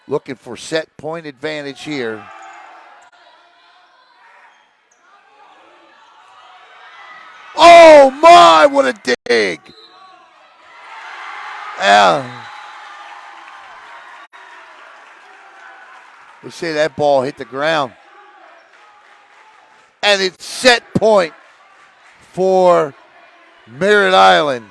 [SPEAKER 1] Looking for set point advantage here. Oh my, what a dig. They say that ball hit the ground. And it's set point for Merritt Island.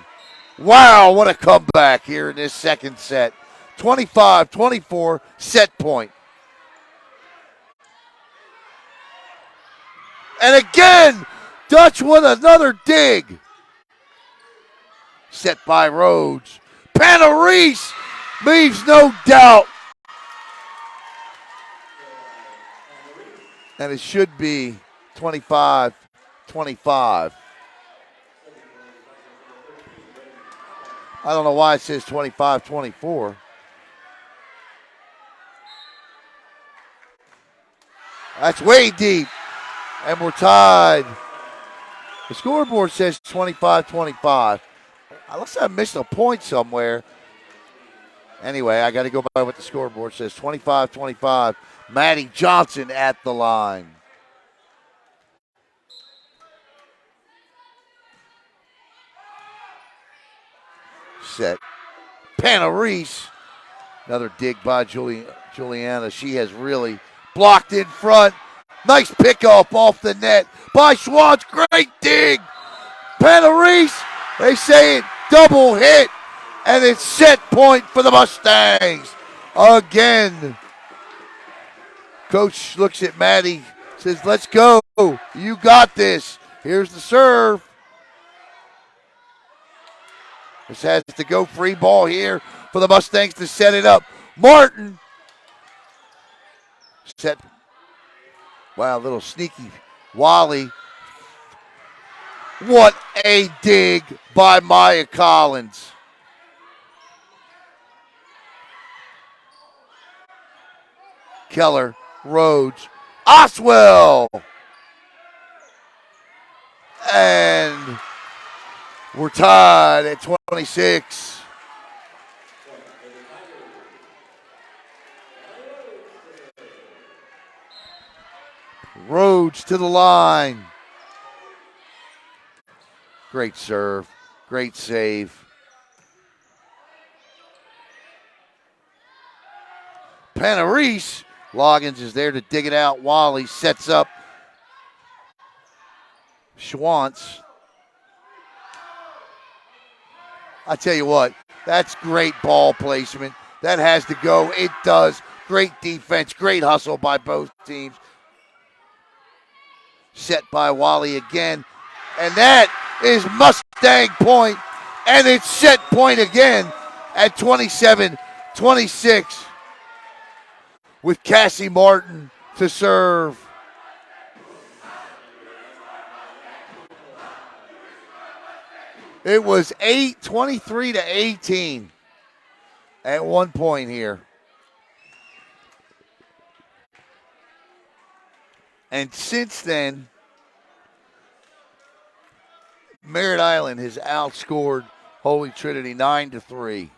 [SPEAKER 1] Wow, what a comeback here in this second set. 25-24, set point. And again, Dutch with another dig. Set by Rhodes. Panarese leaves no doubt. And it should be 25-25. I don't know why it says 25-24. That's way deep. And we're tied. The scoreboard says 25-25. Unless I missed a point somewhere. Anyway, I got to go by what the scoreboard says. 25-25. Maddie Johnson at the line. Set. Panarese. Another dig by Juliana. She has really blocked in front. Nice pickup off the net by Schwantz. Great dig. Panarese. They say it double hit. And it's set point for the Mustangs. Again. Coach looks at Maddie. Says, let's go. You got this. Here's the serve. This has to go free ball here for the Mustangs to set it up. Martin. Set. Wow, little sneaky Wally. What a dig by Maya Collins. Keller, Rhodes, Oswell. And we're tied at 26. Rhodes to the line. Great serve. Great save. Panarese. Loggins is there to dig it out. Wally sets up Schwantz. I tell you what, that's great ball placement. That has to go. It does. Great defense. Great hustle by both teams. Set by Wally again. And that is Mustang point. And it's set point again at 27-26 with Cassie Martin to serve. It was 23-18 at one point here. And since then, Merritt Island has outscored Holy Trinity 9-3.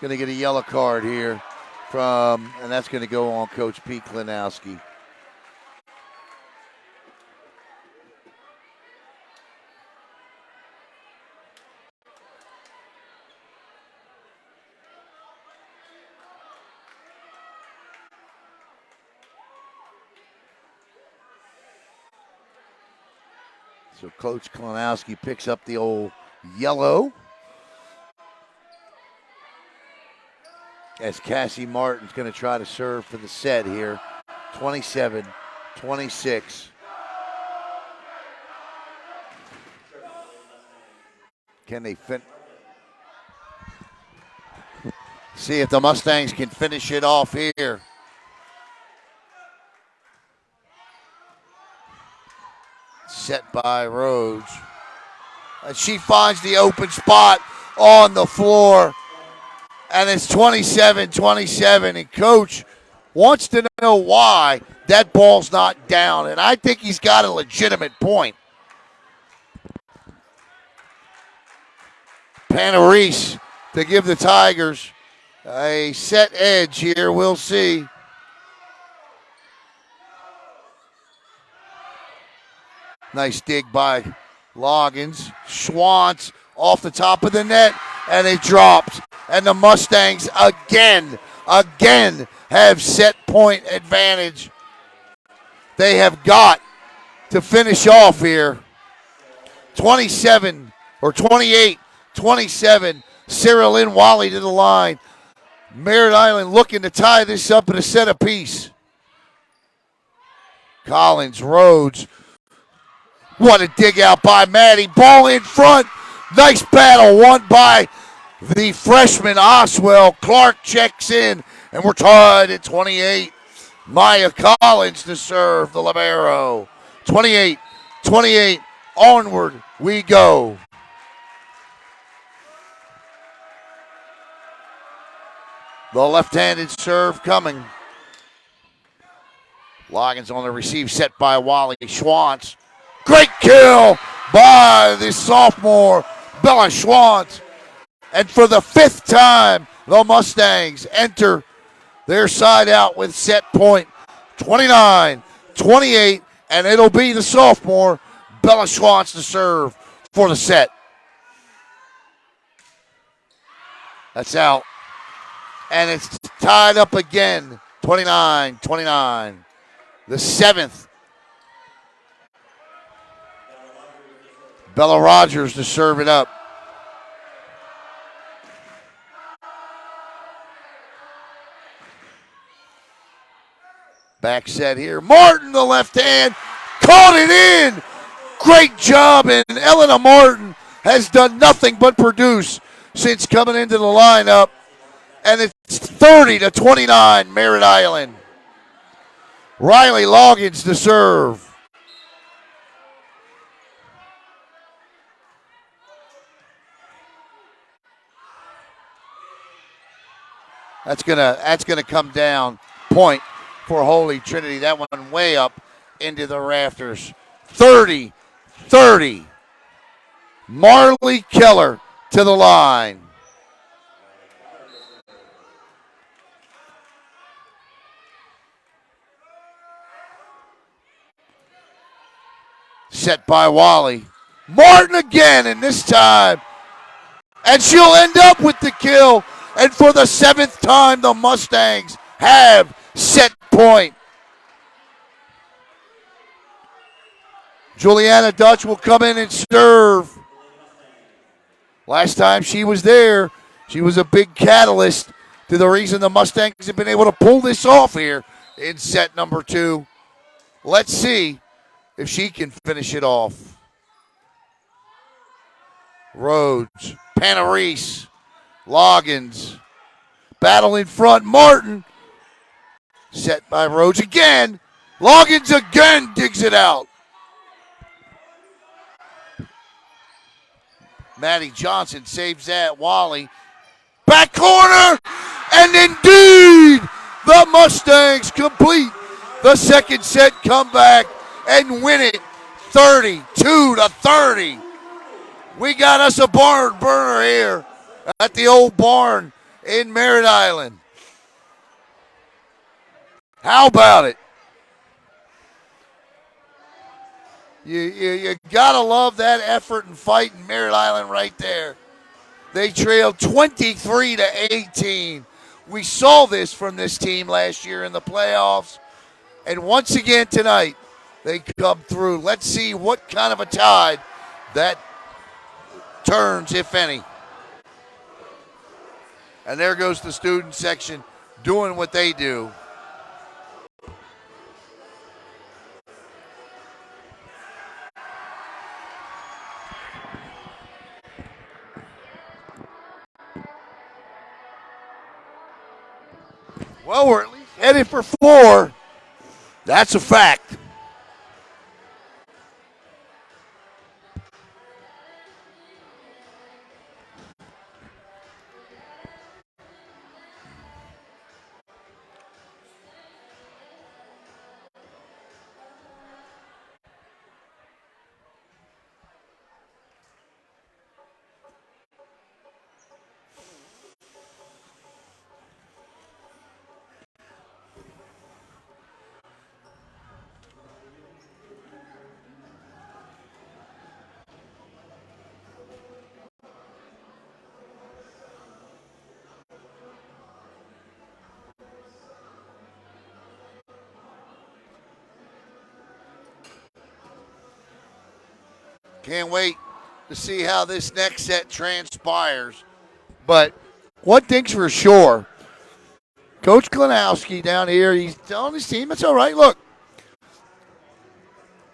[SPEAKER 1] Going to get a yellow card here and that's going to go on Coach Pete Klinowski. So Coach Klonowski picks up the old yellow as Cassie Martin's going to try to serve for the set here. 27-26. Can they see if the Mustangs can finish it off here? Set by Rhodes. And she finds the open spot on the floor. And it's 27-27. And Coach wants to know why that ball's not down. And I think he's got a legitimate point. Panarese to give the Tigers a set edge here. We'll see. Nice dig by Loggins. Schwantz off the top of the net, and it drops. And the Mustangs again have set point advantage. They have got to finish off here. 28-27. Sarah Lynn Wally to the line. Merritt Island looking to tie this up in a set apiece. Collins, Rhodes. What a dig out by Maddie. Ball in front. Nice battle won by the freshman Oswell. Clark checks in, and we're tied at 28. Maya Collins to serve the libero. 28-28. Onward we go. The left-handed serve coming. Loggins on the receive, set by Wally Schwantz. Great kill by the sophomore, Bella Schwantz. And for the fifth time, the Mustangs enter their side out with set point. 29-28, and it'll be the sophomore, Bella Schwantz, to serve for the set. That's out. And it's tied up again, 29-29. The seventh. Bella Rogers to serve it up. Back set here. Martin, the left hand, caught it in. Great job, and Elena Martin has done nothing but produce since coming into the lineup. And it's 30-29, Merritt Island. Riley Loggins to serve. That's gonna come down. Point for Holy Trinity. That one way up into the rafters. 30-30. Marley Keller to the line. Set by Wally. Martin again, and this time. And she'll end up with the kill. And for the seventh time, the Mustangs have set point. Juliana Dutch will come in and serve. Last time she was there, she was a big catalyst to the reason the Mustangs have been able to pull this off here in set number 2. Let's see if she can finish it off. Rhodes, Panarese, Loggins, battle in front, Martin, set by Rhodes again. Loggins again digs it out. Maddie Johnson saves that. Wally, back corner, and indeed, the Mustangs complete the second set comeback and win it 32-30. We got us a barn burner here at the old barn in Merritt Island. How about it? You gotta love that effort and fight in Merritt Island right there. They trailed 23-18. We saw this from this team last year in the playoffs. And once again tonight, They come through. Let's see what kind of a tide that turns, if any. And there goes the student section doing what they do. Well, we're at least headed for 4. That's a fact. Can't wait to see how this next set transpires. But one thing's for sure, Coach Klinowski down here, he's telling his team it's all right. Look,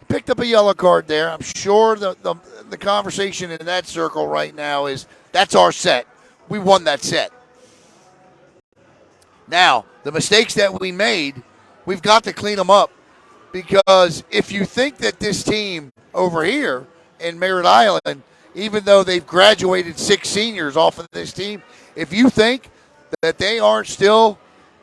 [SPEAKER 1] he picked up a yellow card there. I'm sure the conversation in that circle right now is that's our set. We won that set. Now, the mistakes that we made, we've got to clean them up. Because if you think that this team over here in Merritt Island, even though they've graduated 6 seniors off of this team, if you think that they aren't still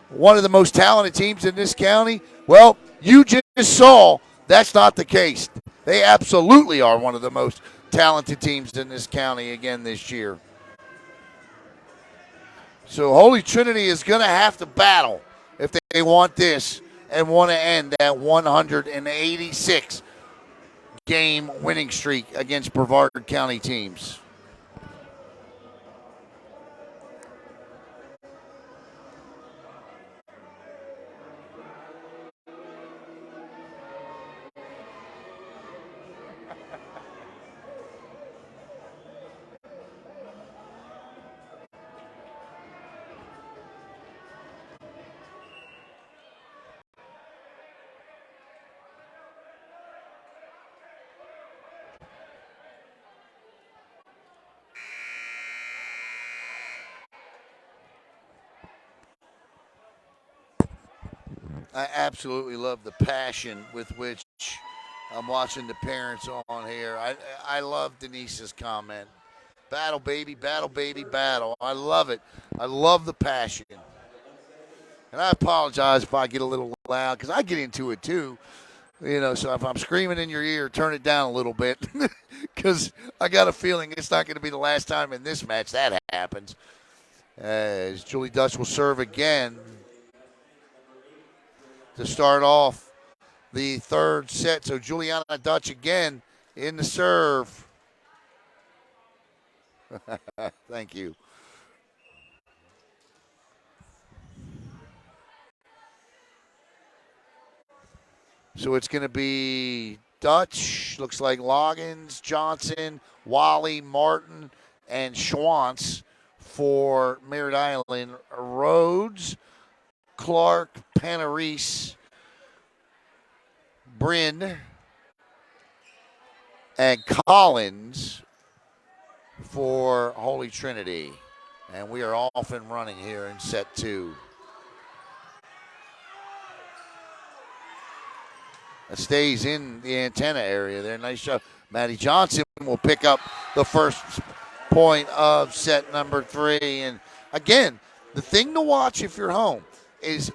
[SPEAKER 1] one of the most talented teams in this county, well, you just saw that's not the case. They absolutely are one of the most talented teams in this county again this year. So Holy Trinity is going to have to battle if they want this and want to end that 186 game winning streak against Brevard County teams. I absolutely love the passion with which I'm watching the parents on here. I love Denise's comment. Battle, baby, battle, baby, battle. I love it. I love the passion. And I apologize if I get a little loud because I get into it too. So if I'm screaming in your ear, turn it down a little bit because I got a feeling it's not going to be the last time in this match that happens. As Julie Dutch will serve again to start off the third set. So Juliana Dutch again in the serve. Thank you. So it's going to be Dutch, looks like Loggins, Johnson, Wally, Martin, and Schwantz for Merritt Island. Rhodes, Clark, Panarese, Bryn, and Collins for Holy Trinity. And we are off and running here in set 2. It stays in the antenna area there. Nice job. Maddie Johnson will pick up the first point of set number 3. And again, the thing to watch if you're home is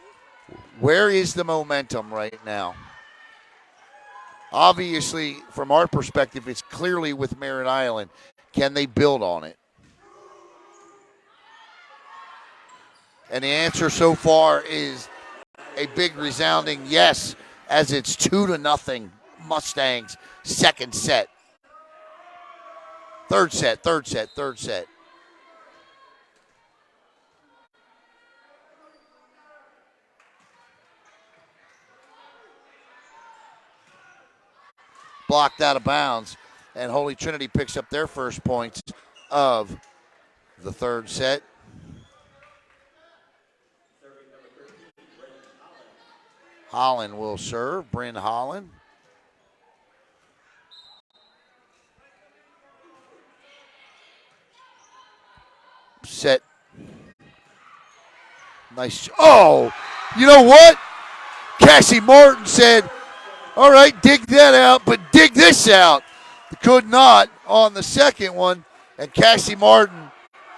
[SPEAKER 1] where is the momentum right now? Obviously, from our perspective, it's clearly with Merritt Island. Can they build on it? And the answer so far is a big resounding yes, as it's 2-0 Mustangs, second set. Third set. blocked out of bounds. And Holy Trinity picks up their first points of the third set. Holland will serve. Bryn Holland. Set. Nice. Oh, you know what? Cassie Martin said, all right, dig that out, but dig this out. Could not on the second one. And Cassie Martin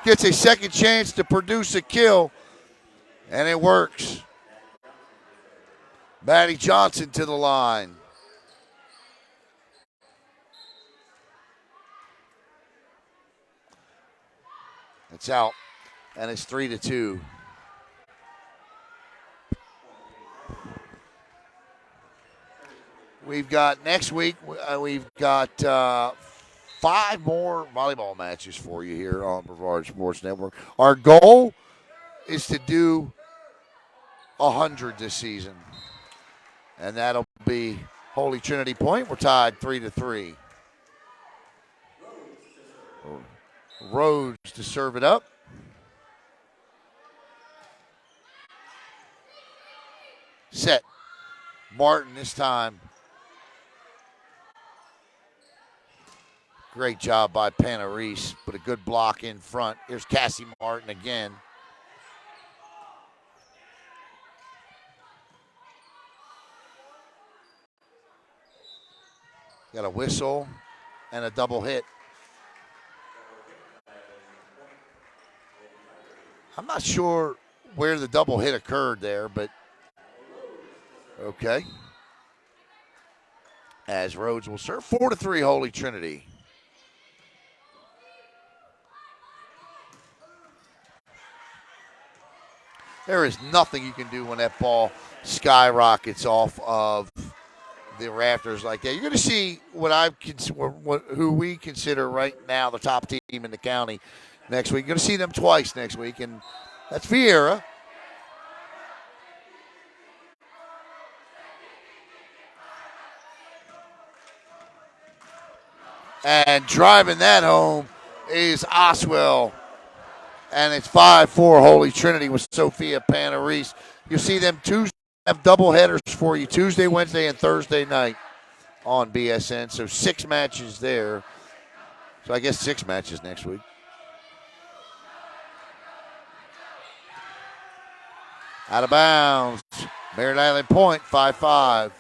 [SPEAKER 1] gets a second chance to produce a kill. And it works. Maddie Johnson to the line. It's out. And it's 3-2. We've got next week, we've got 5 more volleyball matches for you here on Brevard Sports Network. Our goal is to do 100 this season. And that'll be Holy Trinity Point. We're tied 3-3. Rhodes to serve it up. Set. Martin this time. Great job by Panarese. Put a good block in front. Here's Cassie Martin again. Got a whistle and a double hit. I'm not sure where the double hit occurred there, but okay. As Rhodes will serve. 4-3 Holy Trinity. There is nothing you can do when that ball skyrockets off of the rafters like that. You're going to see who we consider right now the top team in the county next week. You're going to see them twice next week, and that's Vieira. And driving that home is Oswell. And it's 5-4 Holy Trinity with Sophia Panarese. You'll see them Tuesday have double headers for you Tuesday, Wednesday, and Thursday night on BSN. So 6 matches there. So I guess 6 matches next week. Out of bounds. Merritt Island Point, 5-5.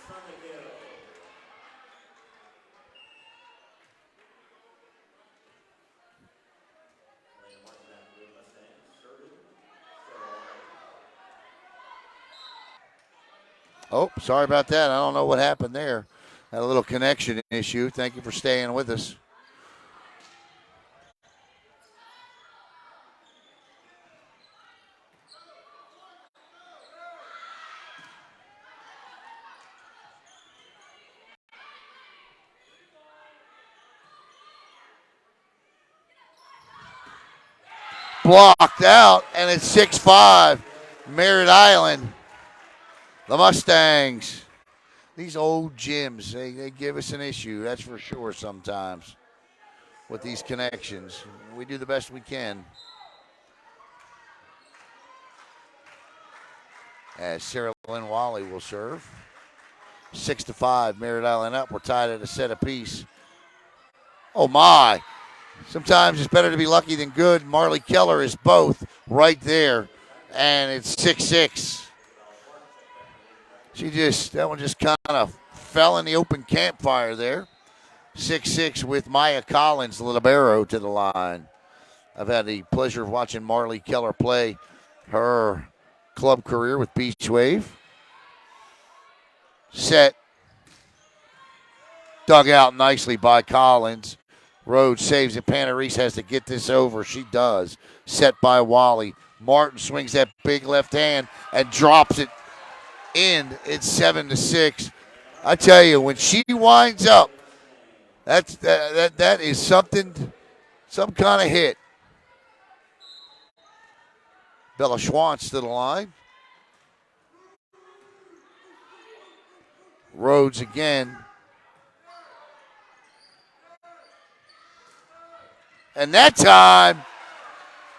[SPEAKER 1] Oh, sorry about that. I don't know what happened there. Had a little connection issue. Thank you for staying with us. Blocked out, and it's 6-5. Merritt Island. The Mustangs. These old gyms, they give us an issue, that's for sure sometimes, with these connections. We do the best we can. As Sarah Lynn Wally will serve. 6-5, Merritt Island up. We're tied at a set apiece. Oh, my. Sometimes it's better to be lucky than good. Marley Keller is both right there, and it's 6-6. That one just kind of fell in the open campfire there. 6-6 with Maya Collins, the libero, to the line. I've had the pleasure of watching Marley Keller play her club career with Beach Wave. Set. Dug out nicely by Collins. Rhodes saves it. Panarese has to get this over. She does. Set by Wally. Martin swings that big left hand and drops it in. It's 7-6. I tell you, when she winds up, that is something, some kind of hit. Bella Schwantz to the line. Rhodes again. And that time,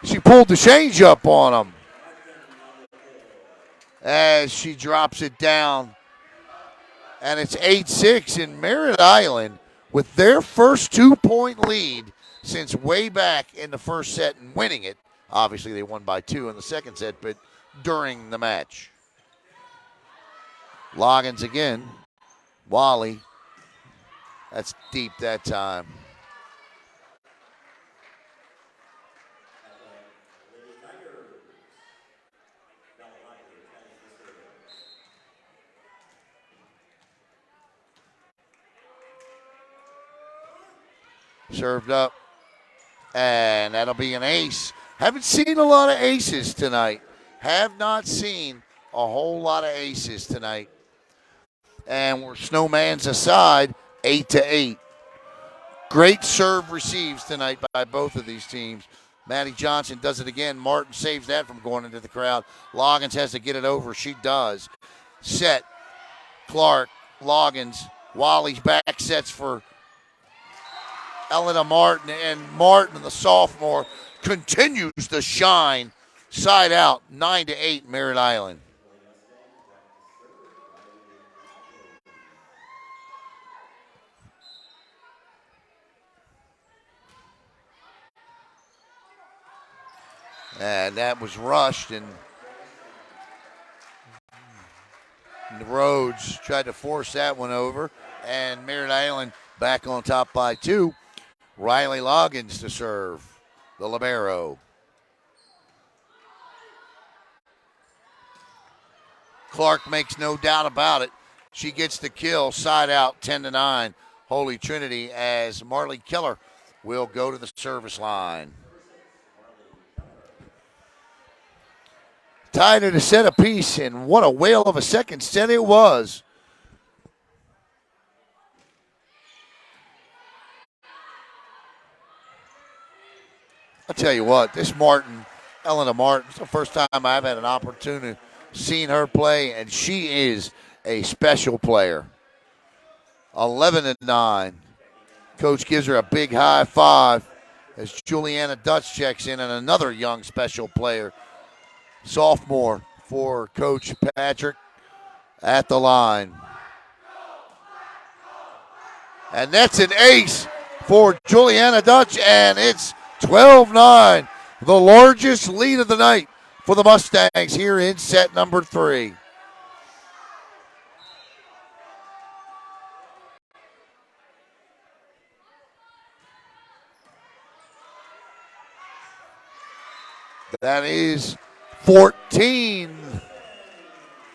[SPEAKER 1] she pulled the change up on him as she drops it down. And it's 8-6 in Merritt Island with their first 2-point lead since way back in the first set and winning it. Obviously, they won by 2 in the second set, but during the match. Loggins again. Wally. That's deep that time. Served up. And that'll be an ace. Haven't seen a lot of aces tonight. Have not seen a whole lot of aces tonight. And we're snowman's aside, 8-8. Great serve receives tonight by both of these teams. Maddie Johnson does it again. Martin saves that from going into the crowd. Loggins has to get it over. She does. Set. Clark, Loggins, Wally's back sets for Elena Martin, and Martin, the sophomore, continues to shine. Side out, 9-8, Merritt Island. And that was rushed, and Rhodes tried to force that one over, and Merritt Island back on top by 2. Riley Loggins to serve, the libero. Clark makes no doubt about it. She gets the kill, side out, 10-9. Holy Trinity as Marley Keller will go to the service line. Tied at a set apiece, and what a whale of a second set it was. I'll tell you what, this Martin, Elena Martin, it's the first time I've had an opportunity seeing her play, and she is a special player. 11-9. Coach gives her a big high five as Juliana Dutch checks in, and another young special player, sophomore for Coach Patrick at the line. And that's an ace for Juliana Dutch, and it's 12-9, the largest lead of the night for the Mustangs here in set number 3. That is 13-9,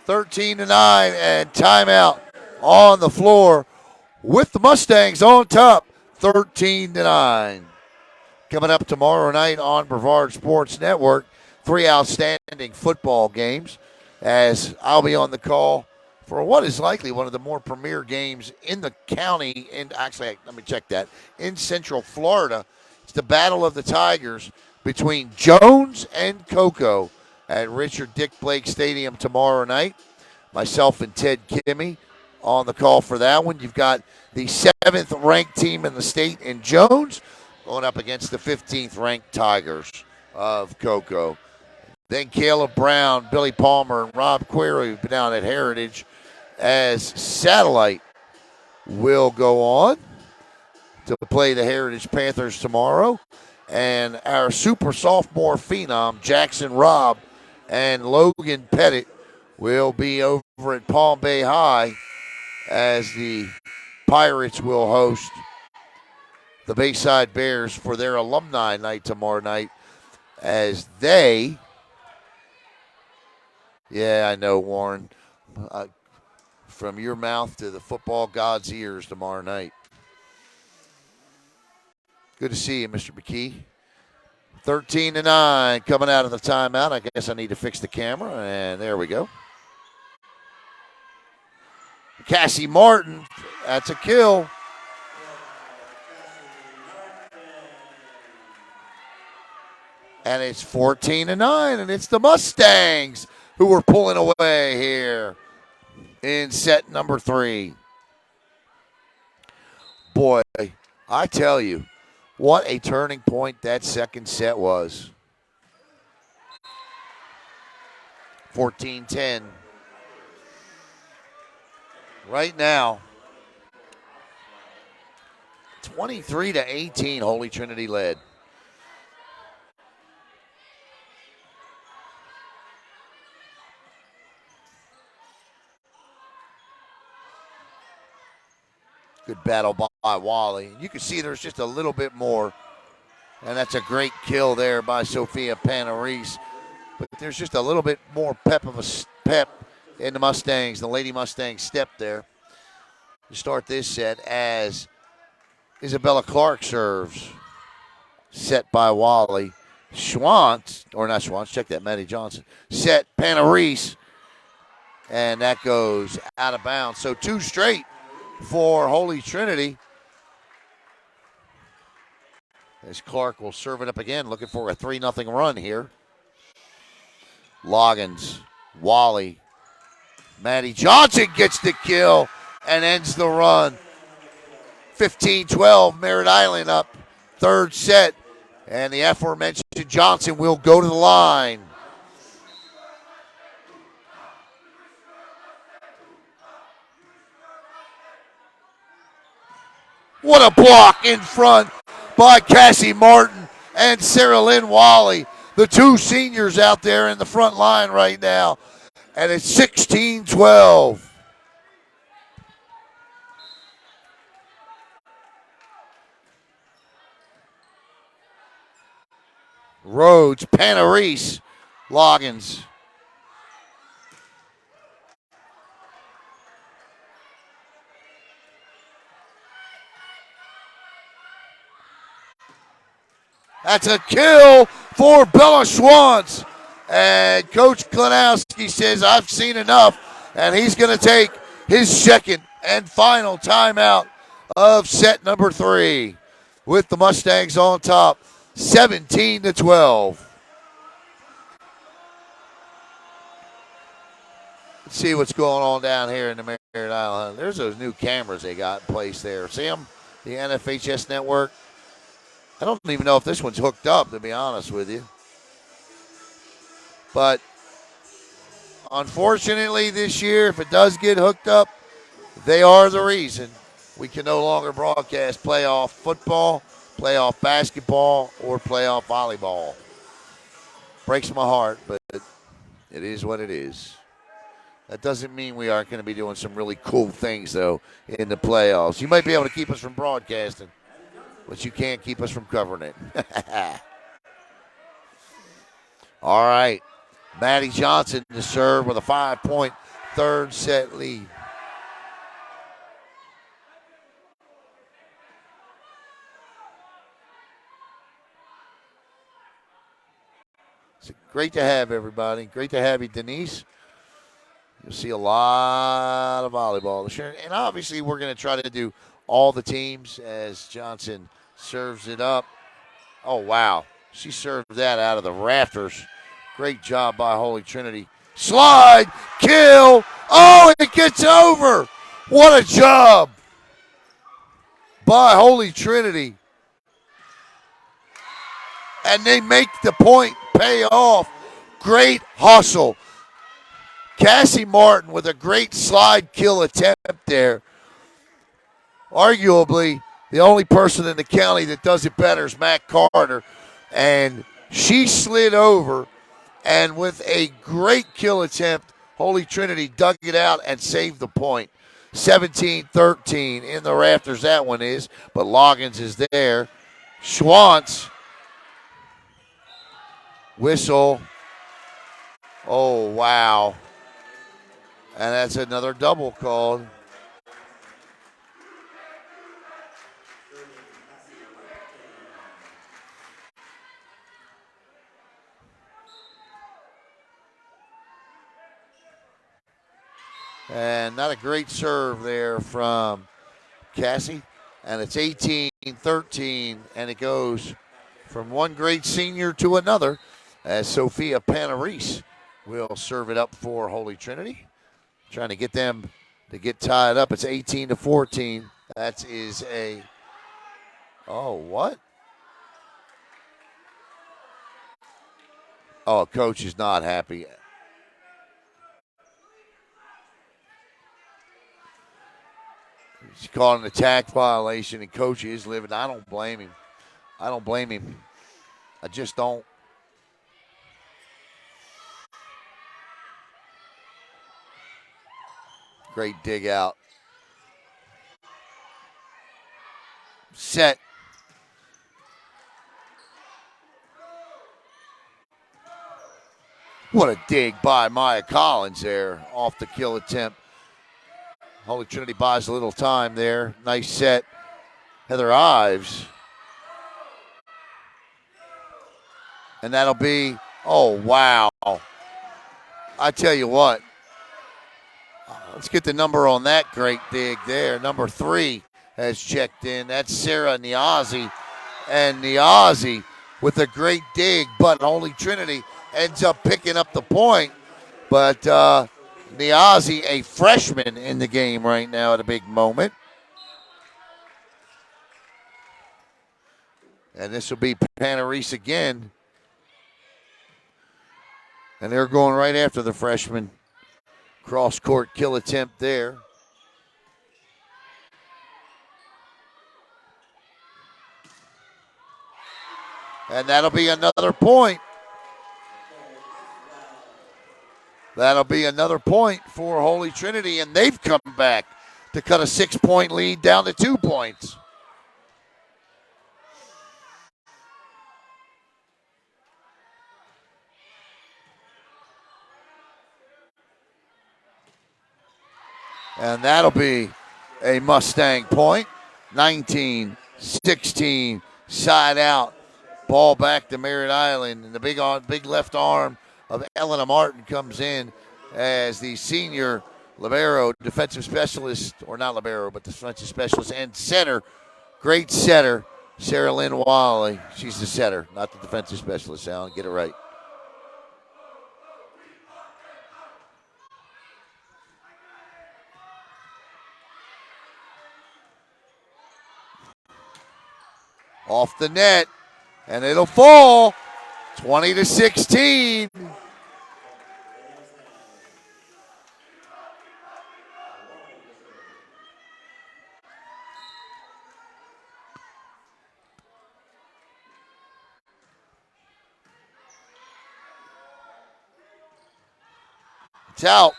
[SPEAKER 1] and timeout on the floor with the Mustangs on top, 13-9. Coming up tomorrow night on Brevard Sports Network, 3 outstanding football games, as I'll be on the call for what is likely one of the more premier games in the county, and actually, let me check that, in Central Florida. It's the Battle of the Tigers between Jones and Cocoa at Richard Dick Blake Stadium tomorrow night. Myself and Ted Kimmy on the call for that one. You've got the 7th ranked team in the state in Jones going up against the 15th ranked Tigers of Cocoa. Then Caleb Brown, Billy Palmer, and Rob Query down at Heritage as Satellite will go on to play the Heritage Panthers tomorrow. And our super sophomore phenom, Jackson Robb and Logan Pettit, will be over at Palm Bay High as the Pirates will host the Bayside Bears for their alumni night tomorrow night as they, yeah, I know, Warren, from your mouth to the football god's ears tomorrow night. Good to see you, Mr. McKee. 13-9 coming out of the timeout. I guess I need to fix the camera, and there we go. Cassie Martin, that's a kill. And it's 14-9, and it's the Mustangs who are pulling away here in set number 3. Boy, I tell you, What a turning point that second set was. 14-10. Right now, 23-18, Holy Trinity led. Good battle by Wally. You can see there's just a little bit more, and that's a great kill there by Sophia Panarese. But there's just a little bit more pep in the Mustangs, the Lady Mustangs step there to start this set as Isabella Clark serves. Set by Wally. Check that, Maddie Johnson. Set Panarese, and that goes out of bounds. So 2 straight for Holy Trinity. As Clark will serve it up again, looking for a 3-0 run here. Loggins, Wally, Maddie Johnson gets the kill and ends the run. 15-12, Merritt Island up. Third set, and the aforementioned Johnson will go to the line. What a block in front by Cassie Martin and Sarah Lynn Wally, the 2 seniors out there in the front line right now. And it's 16-12. Rhodes, Panarese, Loggins. That's a kill for Bella Schwantz. And Coach Klenowski says, I've seen enough. And he's going to take his second and final timeout of set number 3 with the Mustangs on top, 17-12. Let's see what's going on down here in the Merritt Island. There's those new cameras they got in place there. See them? The NFHS network. I don't even know if this one's hooked up, to be honest with you. But unfortunately this year, if it does get hooked up, they are the reason we can no longer broadcast playoff football, playoff basketball, or playoff volleyball. Breaks my heart, but it is what it is. That doesn't mean we aren't going to be doing some really cool things, though, in the playoffs. You might be able to keep us from broadcasting, but you can't keep us from covering it. All right. Maddie Johnson to serve with a 5-point third set lead. It's great to have everybody. Great to have you, Denise. You'll see a lot of volleyball this year. And obviously we're going to try to do all the teams as Johnson serves it up. Oh, wow. She served that out of the rafters. Great job by Holy Trinity. Slide, kill. Oh, it gets over. What a job by Holy Trinity. And they make the point pay off. Great hustle. Cassie Martin with a great slide kill attempt there. Arguably, the only person in the county that does it better is Matt Carter. And she slid over, and with a great kill attempt, Holy Trinity dug it out and saved the point. 17-13 in the rafters, that one is. But Loggins is there. Schwantz. Whistle. Oh, wow. And that's another double called. And not a great serve there from Cassie. And it's 18-13, and it goes from one great senior to another as Sophia Panarese will serve it up for Holy Trinity. Trying to get them to get tied up. It's 18-14. That is a, oh, what? Oh, coach is not happy. He's caught an attack violation, and coach is livid. I don't blame him. I just don't. Great dig out. Set. What a dig by Maya Collins there off the kill attempt. Holy Trinity buys a little time there. Nice set. Heather Ives. And that'll be, oh, wow. I tell you what. Let's get the number on that great dig there. Number 3 has checked in. That's Sarah Niazi. And Niazi with a great dig, but Holy Trinity ends up picking up the point. But Niazi, a freshman in the game right now at a big moment. And this will be Panarese again. And they're going right after the freshman. Cross-court kill attempt there. And that'll be another point. That'll be another point for Holy Trinity, and they've come back to cut a 6-point lead down to 2 points. And that'll be a Mustang point. 19-16, side out. Ball back to Merritt Island, and the big left arm of Elena Martin comes in as the senior libero, defensive specialist, or not libero, but defensive specialist and setter. Great setter, Sarah Lynn Wally. She's the setter, not the defensive specialist, Alan. Get it right. Off the net, and it'll fall 20-16. It's out.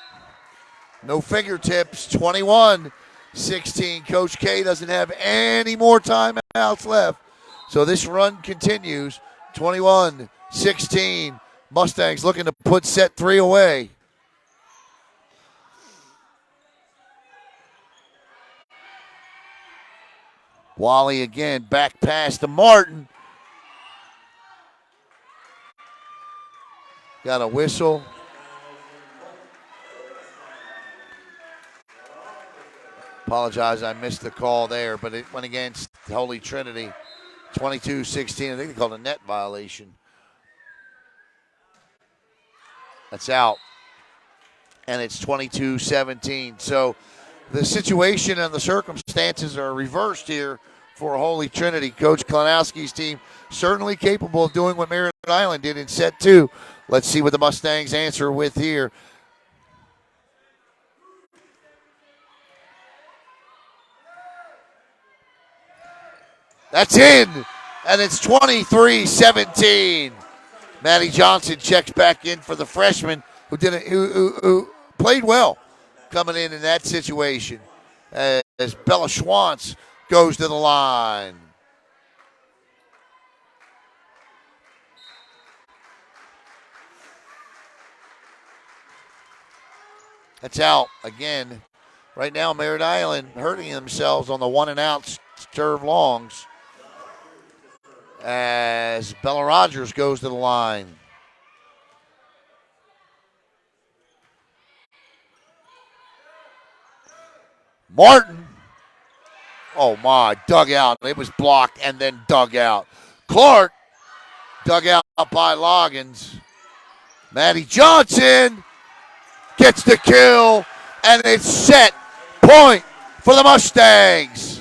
[SPEAKER 1] No fingertips. 21-16. Coach K doesn't have any more timeouts left. So this run continues. 21-16. Mustangs looking to put set 3 away. Wally again, back pass to Martin. Got a whistle. Apologize, I missed the call there, but it went against Holy Trinity. 22-16. I think they called a net violation. That's out. And it's 22-17. So the situation and the circumstances are reversed here for Holy Trinity. Coach Klanowski's team certainly capable of doing what Merritt Island did in set 2. Let's see what the Mustangs answer with here. That's in, and it's 23-17. Maddie Johnson checks back in for the freshman who played well coming in that situation as Bella Schwantz goes to the line. That's out again. Right now, Merritt Island hurting themselves on the 1-and-out serve longs as Bella Rogers goes to the line. Martin, oh my, dug out. It was blocked and then dug out. Clark, dug out by Loggins. Maddie Johnson gets the kill, and it's set. Point for the Mustangs.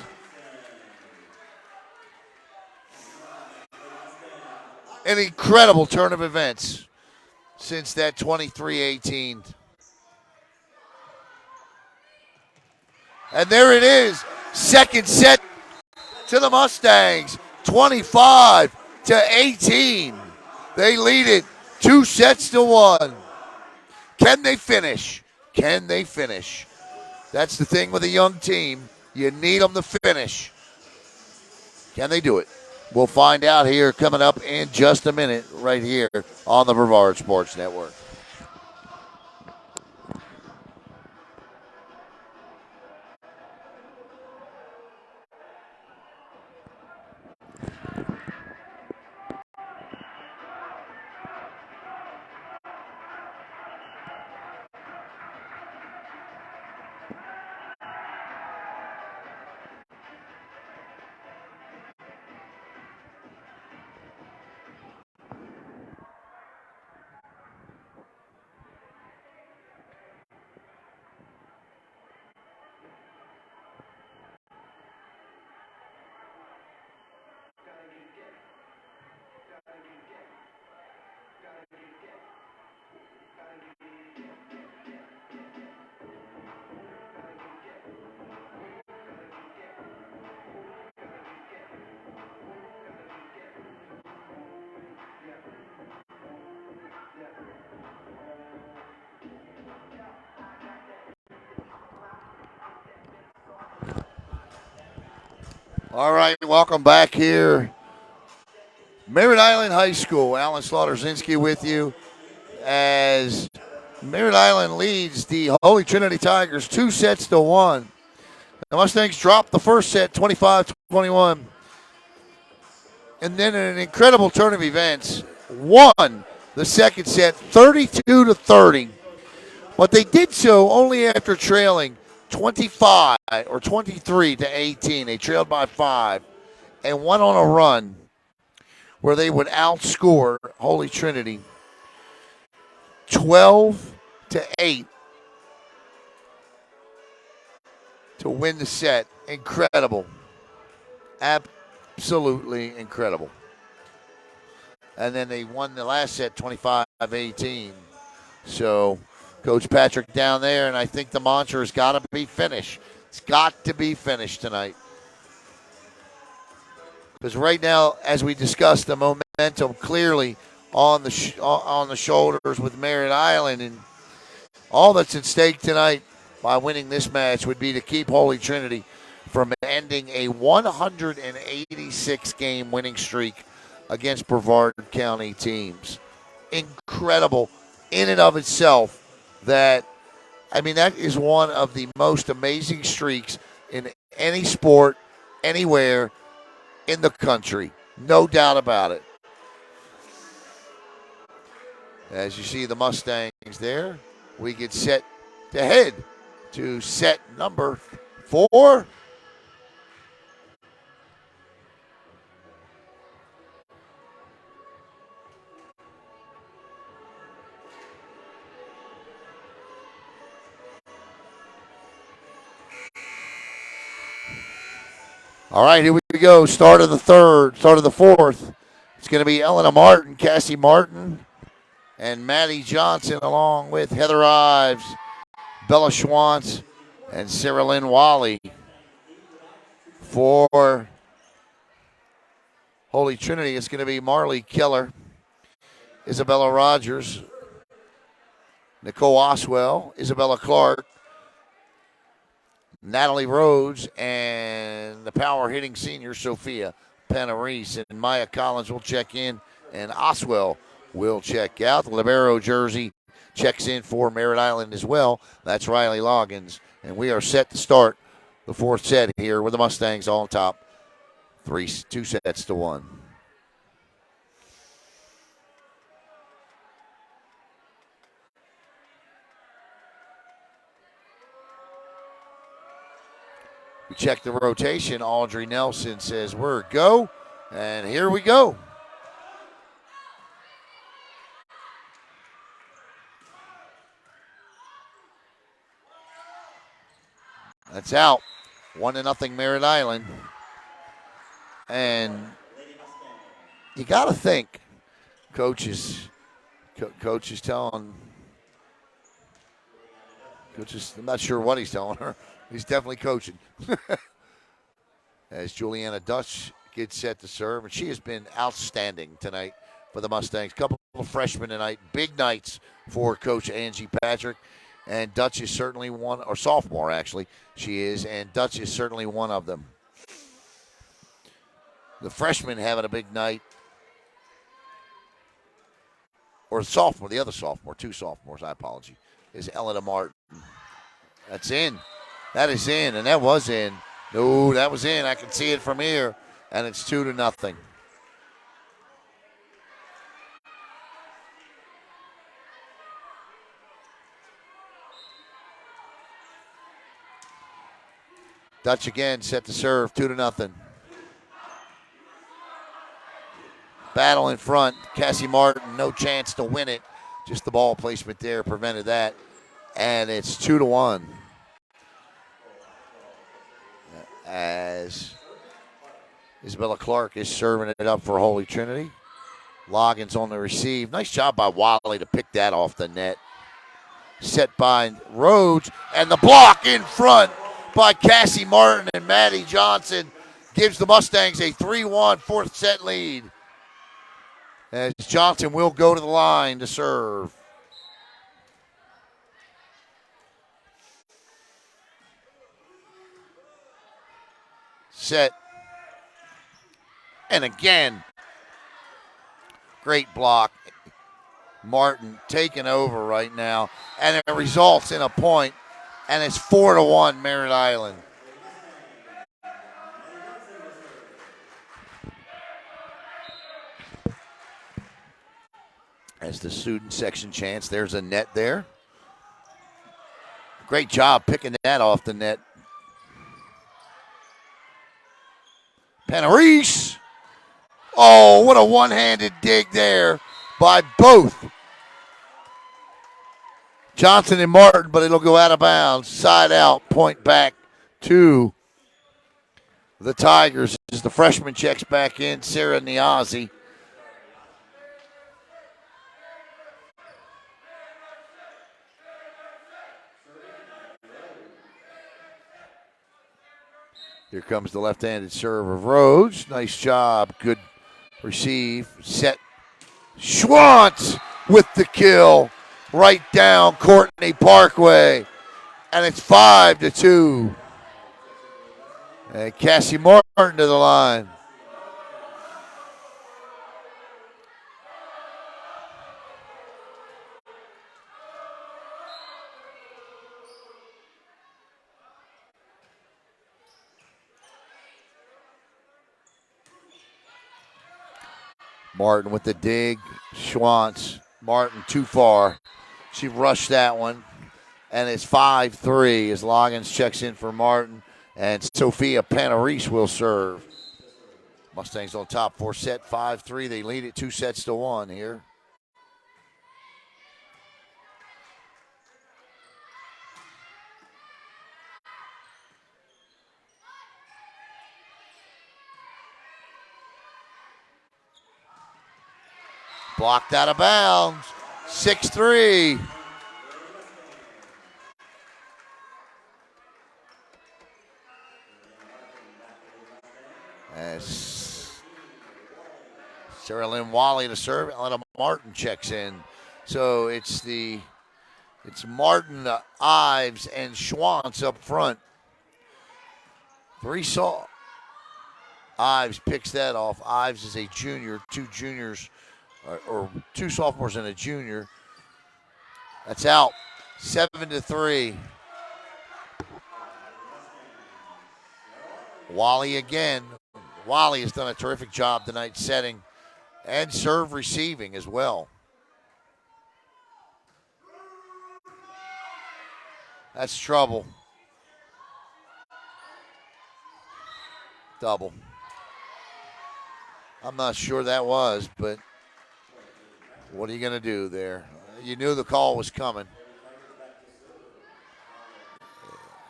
[SPEAKER 1] An incredible turn of events. since that 23-18. And there it is. Second set to the Mustangs. 25-18. They lead it 2-1. Can they finish? Can they finish? That's the thing with a young team. You need them to finish. Can they do it? We'll find out here coming up in just a minute right here on the Brevard Sports Network. All right, welcome back here. Merritt Island High School. Alan Slaughterzinski with you as Merritt Island leads the Holy Trinity Tigers 2-1. The Mustangs dropped the first set 25-21. And then in an incredible turn of events, won the second set 32-30. But they did so only after trailing 25 or 23-18. They trailed by 5 and went on a run where they would outscore Holy Trinity 12-8 to win the set. Incredible. Absolutely incredible. And then they won the last set 25-18. So Coach Patrick down there, and I think the mantra has got to be finished. It's got to be finished tonight. Because right now, as we discussed, the momentum clearly on the shoulders with Merritt Island, and all that's at stake tonight by winning this match would be to keep Holy Trinity from ending a 186-game winning streak against Brevard County teams. Incredible in and of itself. That is one of the most amazing streaks in any sport, anywhere in the country. No doubt about it. As you see the Mustangs there, we get set to head to set number 4. All right, here we go. Start of the fourth. It's going to be Elena Martin, Cassie Martin, and Maddie Johnson, along with Heather Ives, Bella Schwantz, and Sarah Lynn Wally. For Holy Trinity, it's going to be Marley Keller, Isabella Rogers, Nicole Oswell, Isabella Clark, Natalie Rhodes, and the power-hitting senior, Sophia Panarese. And Maya Collins will check in, and Oswell will check out. The libero jersey checks in for Merritt Island as well. That's Riley Loggins. And we are set to start the fourth set here with the Mustangs on top. 2-1. We check the rotation. Audrey Nelson says, we're go. And here we go. That's out. 1-0 Merritt Island. And you got to think coach is Coach is telling. I'm not sure what he's telling her. He's definitely coaching. As Juliana Dutch gets set to serve, and she has been outstanding tonight for the Mustangs. Couple of freshmen tonight, big nights for Coach Angie Patrick, and Dutch is certainly one, or sophomore actually, she is, and Dutch is certainly one of them. The freshman having a big night, or sophomore, the other sophomore, two sophomores, I apologize, is Elena Martin. That's in. That is in, and that was in. No, that was in. I can see it from here, and it's 2-0. Dutch again set to serve, 2-0. Battle in front. Cassie Martin, no chance to win it. Just the ball placement there prevented that, and it's 2-1. As Isabella Clark is serving it up for Holy Trinity. Loggins on the receive. Nice job by Wally to pick that off the net. Set by Rhodes, and the block in front by Cassie Martin, and Maddie Johnson gives the Mustangs a 3-1 fourth set lead. As Johnson will go to the line to serve. Set. And again, great block. Martin taking over right now, and it results in a point, and it's 4-1 Merritt Island. As the student section chants, there's a net there. Great job picking that off the net. Panarese. Oh, what a one-handed dig there by both Johnson and Martin, but it'll go out of bounds. Side out, point back to the Tigers as the freshman checks back in, Sarah Niazi. Here comes the left-handed serve of Rhodes. Nice job. Good receive. Set. Schwantz with the kill. Right down Courtney Parkway. And it's 5-2. And Cassie Martin to the line. Martin with the dig. Schwantz. Martin too far. She rushed that one. And it's 5-3 as Loggins checks in for Martin. And Sophia Panarese will serve. Mustangs on top for set 5-3. They lead it 2-1 here. Blocked out of bounds. 6-3. As Sarah Lynn Wally to serve, Elena Martin checks in. So it's Martin, Ives, and Schwantz up front. Ives picks that off. Ives is a junior, two juniors, or two sophomores and a junior. That's out. 7-3. Wally again. Wally has done a terrific job tonight setting and serve receiving as well. That's trouble. Double. I'm not sure that was, but what are you going to do there? You knew the call was coming.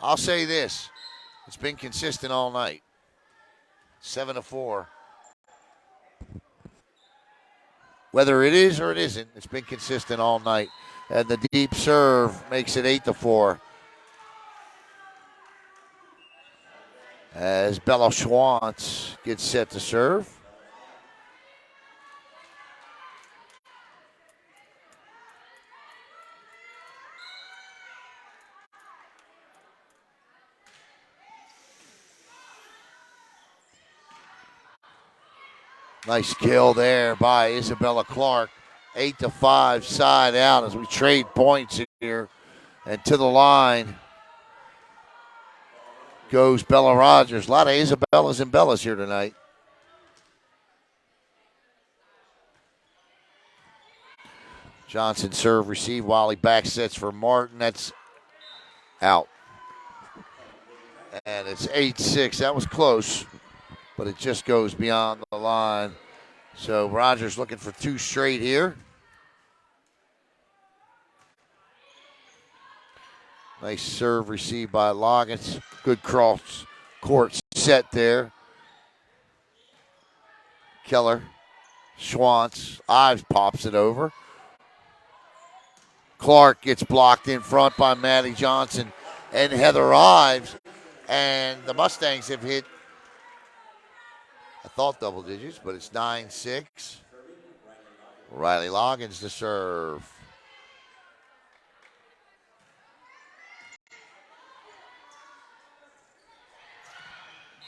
[SPEAKER 1] I'll say this. It's been consistent all night. 7-4. Whether it is or it isn't, it's been consistent all night. And the deep serve makes it 8-4. As Bella Schwantz gets set to serve. Nice kill there by Isabella Clark. 8-5, side out as we trade points here. And to the line goes Bella Rogers. A lot of Isabellas and Bellas here tonight. Johnson serve, receive while he back sets for Martin. That's out. And it's 8-6. That was close, but it just goes beyond the line. So Rogers looking for 2 straight here. Nice serve received by Loggins. Good cross court set there. Keller, Schwantz, Ives pops it over. Clark gets blocked in front by Maddie Johnson and Heather Ives. And the Mustangs have hit, I thought double digits, but it's 9-6. Riley Loggins to serve.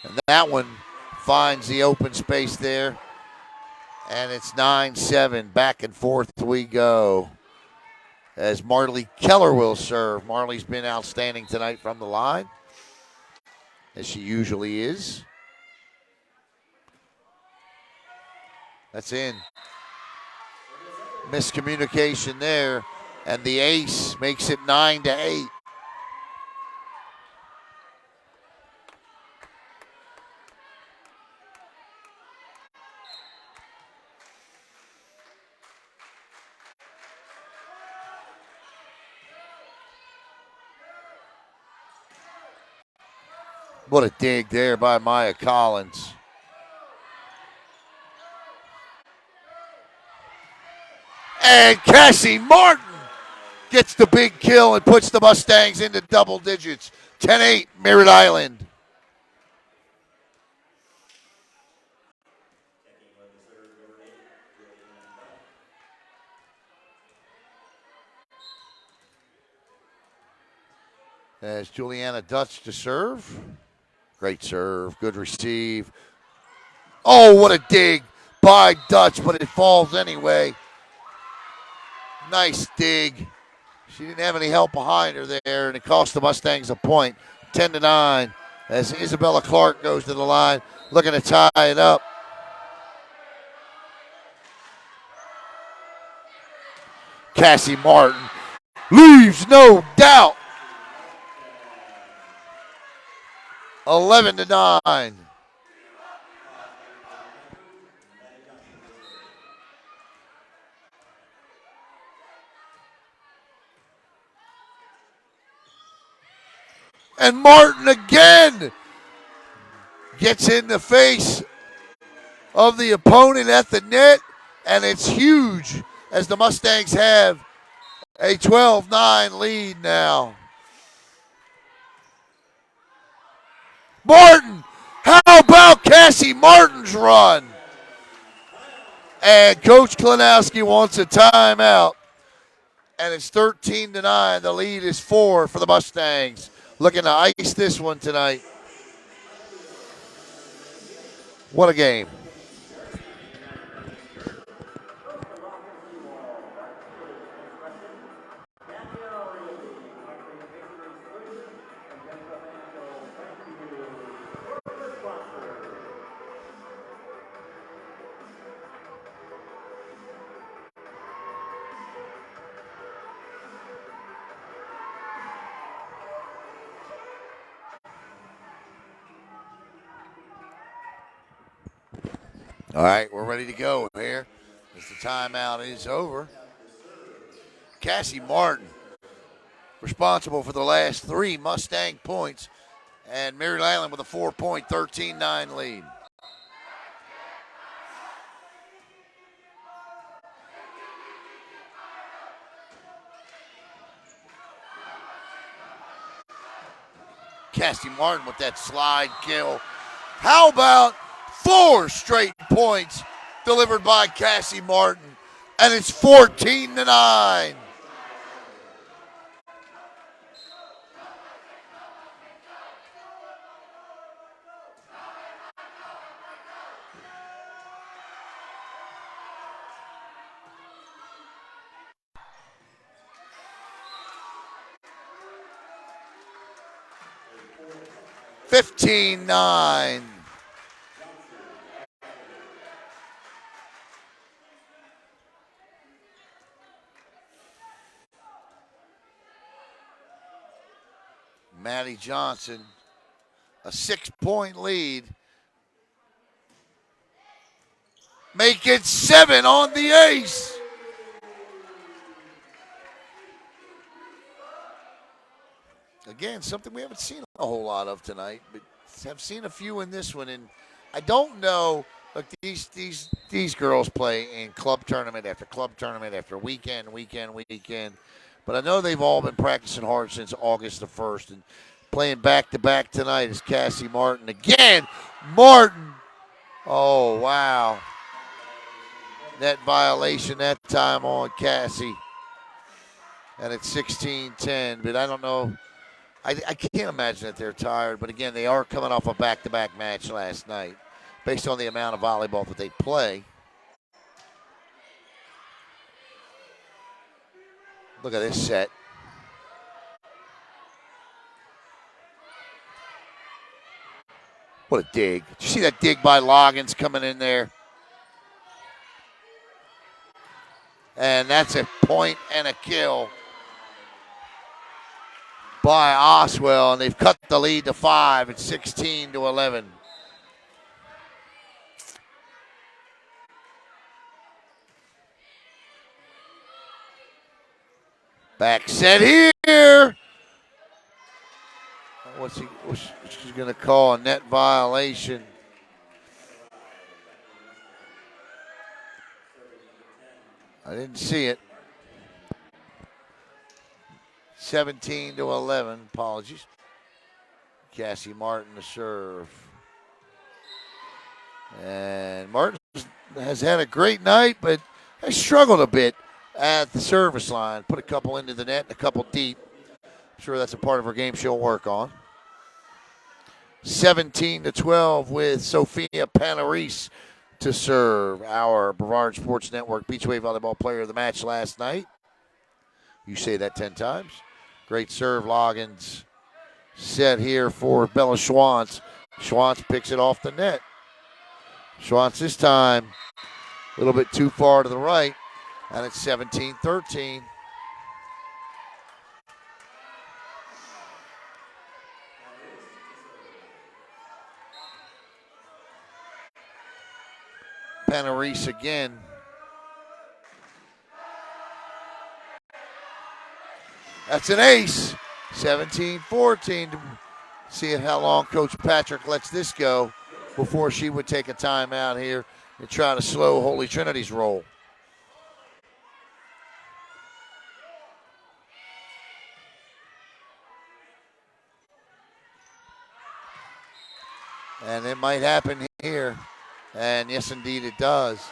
[SPEAKER 1] And that one finds the open space there. And it's 9-7. Back and forth we go. As Marley Keller will serve. Marley's been outstanding tonight from the line, as she usually is. That's in. Miscommunication there. And the ace makes it 9-8. What a dig there by Maya Collins. And Cassie Martin gets the big kill and puts the Mustangs into double digits. 10-8, Merritt Island. As Juliana Dutch to serve. Great serve, good receive. Oh, what a dig by Dutch, but it falls anyway. Nice dig. She didn't have any help behind her there, and it cost the Mustangs a point. 10-9 as Isabella Clark goes to the line, looking to tie it up. Cassie Martin leaves no doubt. 11-9. And Martin again gets in the face of the opponent at the net, and it's huge as the Mustangs have a 12-9 lead now. Martin, how about Cassie Martin's run? And Coach Klinowski wants a timeout. And it's 13-9. The lead is 4 for the Mustangs. Looking to ice this one tonight. What a game. All right, we're ready to go here as the timeout is over. Cassie Martin, responsible for the last 3 Mustang points, and Merritt Island with a 4-point, 13-9 lead. Cassie Martin with that slide kill. How about 4 straight points delivered by Cassie Martin? And it's 14-9. $15-9. Maddie Johnson, a 6-point lead. Make it 7 on the ace. Again, something we haven't seen a whole lot of tonight, but have seen a few in this one. And I don't know, look, these girls play in club tournament after weekend. But I know they've all been practicing hard since August the 1st. And playing back-to-back tonight is Cassie Martin. Again, Martin. Oh, wow. Net violation that time on Cassie. And it's 16-10. But I don't know. I can't imagine that they're tired. But, again, they are coming off a back-to-back match last night based on the amount of volleyball that they play. Look at this set. What a dig. Did you see that dig by Loggins coming in there? And that's a point and a kill by Oswell. And they've cut the lead to 5. It's 16-11. Back set here. What's she's going to call a net violation? I didn't see it. 17-11. Apologies. Cassie Martin to serve. And Martin has had a great night, but has struggled a bit at the service line. Put a couple into the net and a couple deep. I'm sure that's a part of her game she'll work on. 17-12 with Sophia Panarese to serve, our Brevard Sports Network Beachway Volleyball Player of the Match last night. You say that 10 times. Great serve, Loggins. Set here for Bella Schwantz. Schwantz picks it off the net. Schwantz this time a little bit too far to the right, and it's 17-13. Panarese again. That's an ace. 17-14. See how long Coach Patrick lets this go before she would take a timeout here and try to slow Holy Trinity's roll. And it might happen here. And yes, indeed, it does.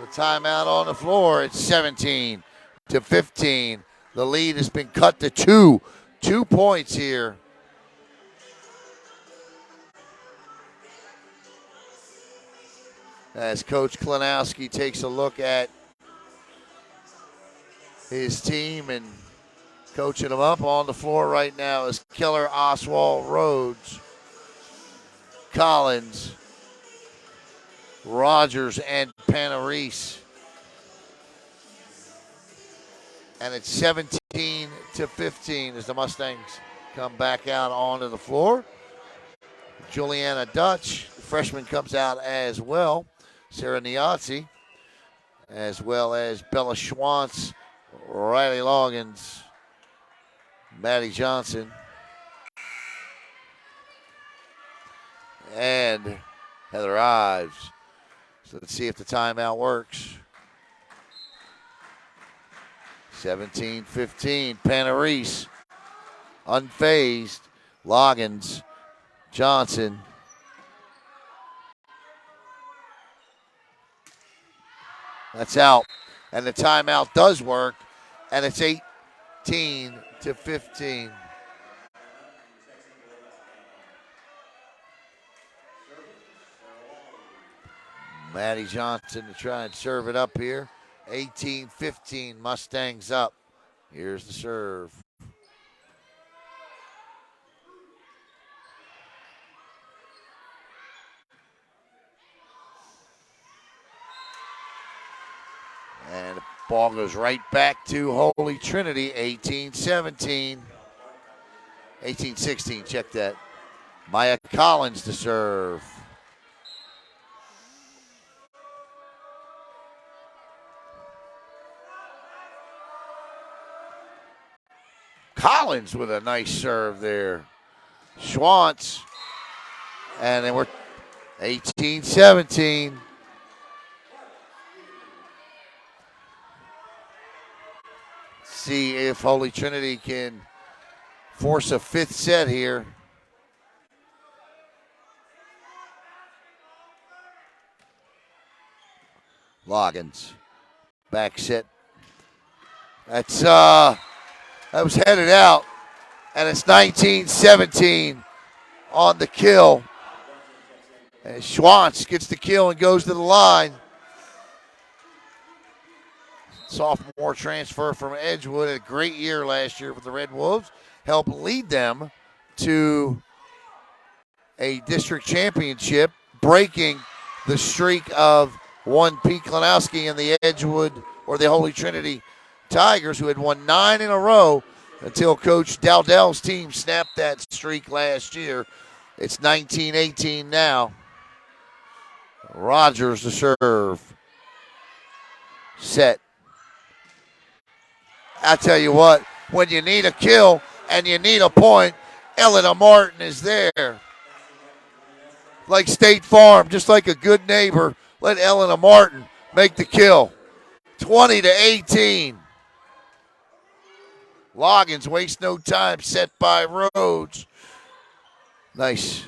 [SPEAKER 1] The timeout on the floor. It's 17-15. The lead has been cut to 2. 2 points here. As Coach Klinowski takes a look at his team and coaching them up on the floor right now is Keller, Oswald, Rhodes, Collins, Rogers, and Panarese. And it's 17-15 as the Mustangs come back out onto the floor. Juliana Dutch, the freshman, comes out as well. Sarah Niazzi, as well as Bella Schwantz, Riley Loggins, Maddie Johnson, and Heather Ives. So let's see if the timeout works. 17-15, Panarese, unfazed, Loggins, Johnson. That's out. And the timeout does work. And it's 18-15. Maddie Johnson to try and serve it up here. 18-15, Mustangs up. Here's the serve. And the ball goes right back to Holy Trinity, 18-17. 18-16, check that. Maya Collins to serve. Collins with a nice serve there. Schwantz. And then we're 18-17. See if Holy Trinity can force a fifth set here. Loggins. Back set. That was headed out. And it's 19-17 on the kill. And Schwantz gets the kill and goes to the line. Sophomore transfer from Edgewood. Had a great year last year with the Red Wolves. Helped lead them to a district championship, breaking the streak of one Pete Klanowski and the Edgewood or the Holy Trinity Tigers, who had won 9 in a row until Coach Dowdell's team snapped that streak last year. It's 19-18 now. Rogers to serve. Set. I tell you what, when you need a kill and you need a point, Elena Martin is there. Like State Farm, just like a good neighbor, let Elena Martin make the kill. 20-18. Loggins wastes no time, set by Rhodes. Nice.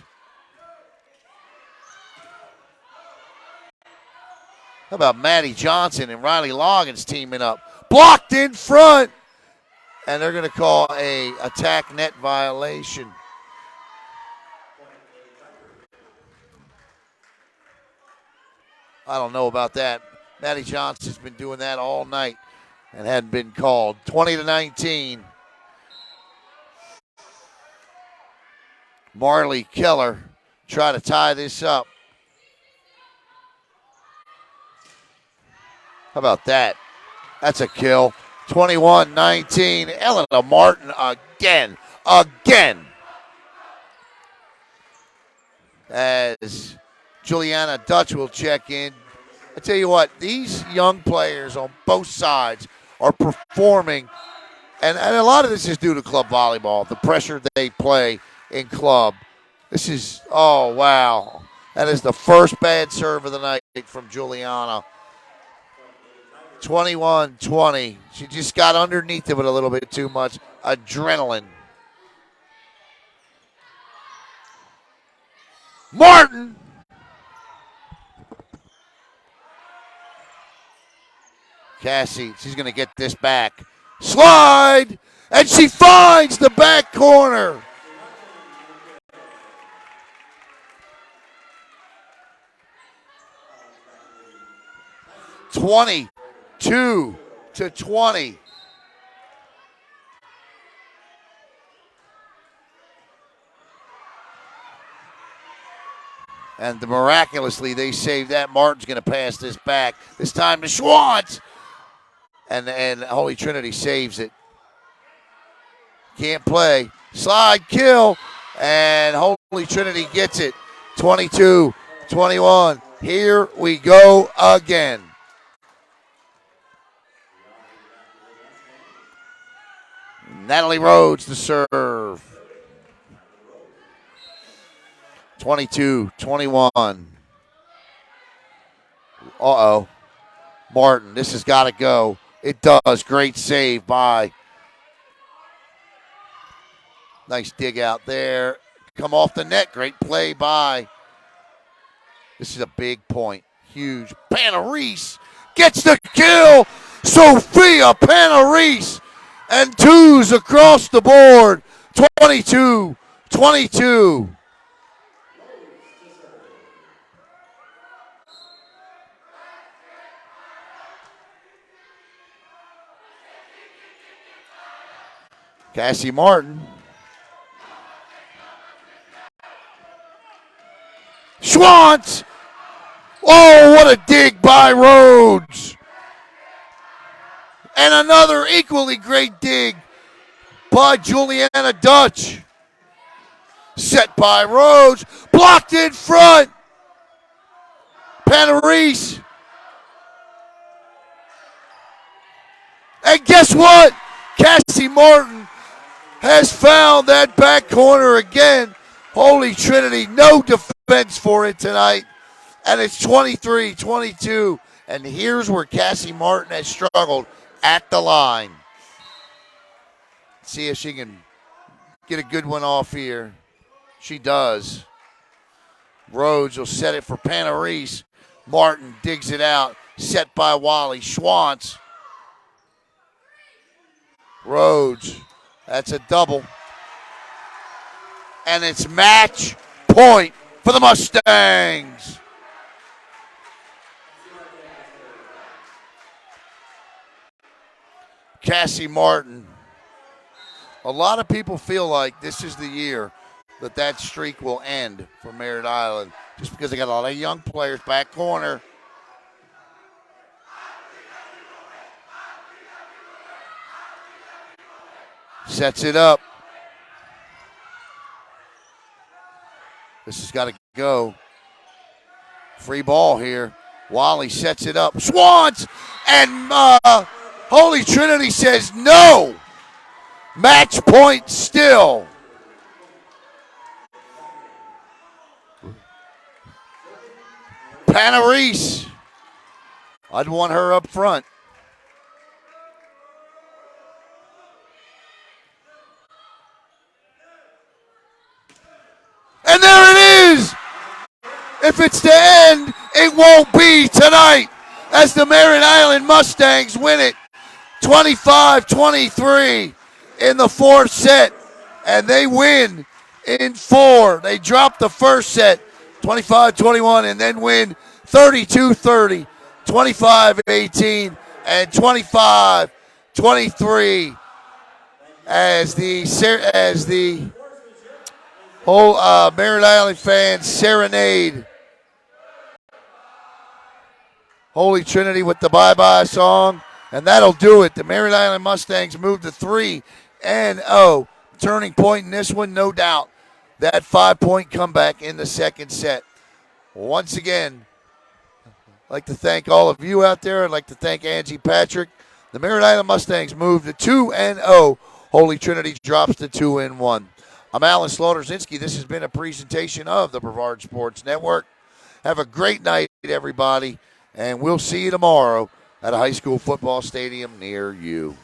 [SPEAKER 1] How about Maddie Johnson and Riley Loggins teaming up? Blocked in front. And they're going to call a attack net violation. I don't know about that. Maddie Johnson's been doing that all night and hadn't been called. 20-19. Marley Keller try to tie this up. How about that? That's a kill. 21-19. Elena Martin again. As Juliana Dutch will check in. I tell you what, these young players on both sides are performing, and a lot of this is due to club volleyball, the pressure they play in club. This is, oh, wow. That is the first bad serve of the night from Juliana. 21-20. She just got underneath of it a little bit too much. Adrenaline. Martin. Cassie, she's going to get this back. Slide, and she finds the back corner. (22-20). And miraculously, they saved that. Martin's going to pass this back. This time to Schwantz. And Holy Trinity saves it. Can't play. Slide, kill. And Holy Trinity gets it. 22-21. Here we go again. Natalie Rhodes to serve. 22-21. Uh-oh. Martin, this has got to go. It does. Great save by Nice dig out there. Come off the net. Great play by. This is a big point. Huge. Panarese gets the kill. Sophia Panarese. And twos across the board. 22-22. Cassie Martin. Schwantz. Oh, what a dig by Rhodes. And another equally great dig by Juliana Dutch. Set by Rhodes. Blocked in front. Panarese. And guess what? Cassie Martin has found that back corner again. Holy Trinity, no defense for it tonight. And it's 23-22. And here's where Cassie Martin has struggled at the line. See if she can get a good one off here. She does. Rhodes will set it for Panarese. Martin digs it out. Set by Wally. Schwantz. Rhodes. That's a double. And it's match point for the Mustangs. Cassie Martin. A lot of people feel like this is the year that streak will end for Merritt Island just because they got a lot of young players. Back corner. Sets it up. This has got to go. Free ball here. Wally sets it up. Swans! And Holy Trinity says no. Match point still. Panarese. I'd want her up front. And there it is. If it's the end, it won't be tonight as the Merritt Island Mustangs win it 25-23 in the fourth set. And they win in four. They drop the first set 25-21 and then win 32-30, 25-18, and 25-23 as the whole Merritt Island fans serenade Holy Trinity with the bye-bye song. And that'll do it. The Merritt Island Mustangs move to 3-0. Turning point in this one, no doubt. That 5-point comeback in the second set. Once again, I'd like to thank all of you out there. I'd like to thank Angie Patrick. The Merritt Island Mustangs move to 2-0. Holy Trinity drops to 2-1. I'm Alan Slaughter-Zinski. This has been a presentation of the Brevard Sports Network. Have a great night, everybody, and we'll see you tomorrow at a high school football stadium near you.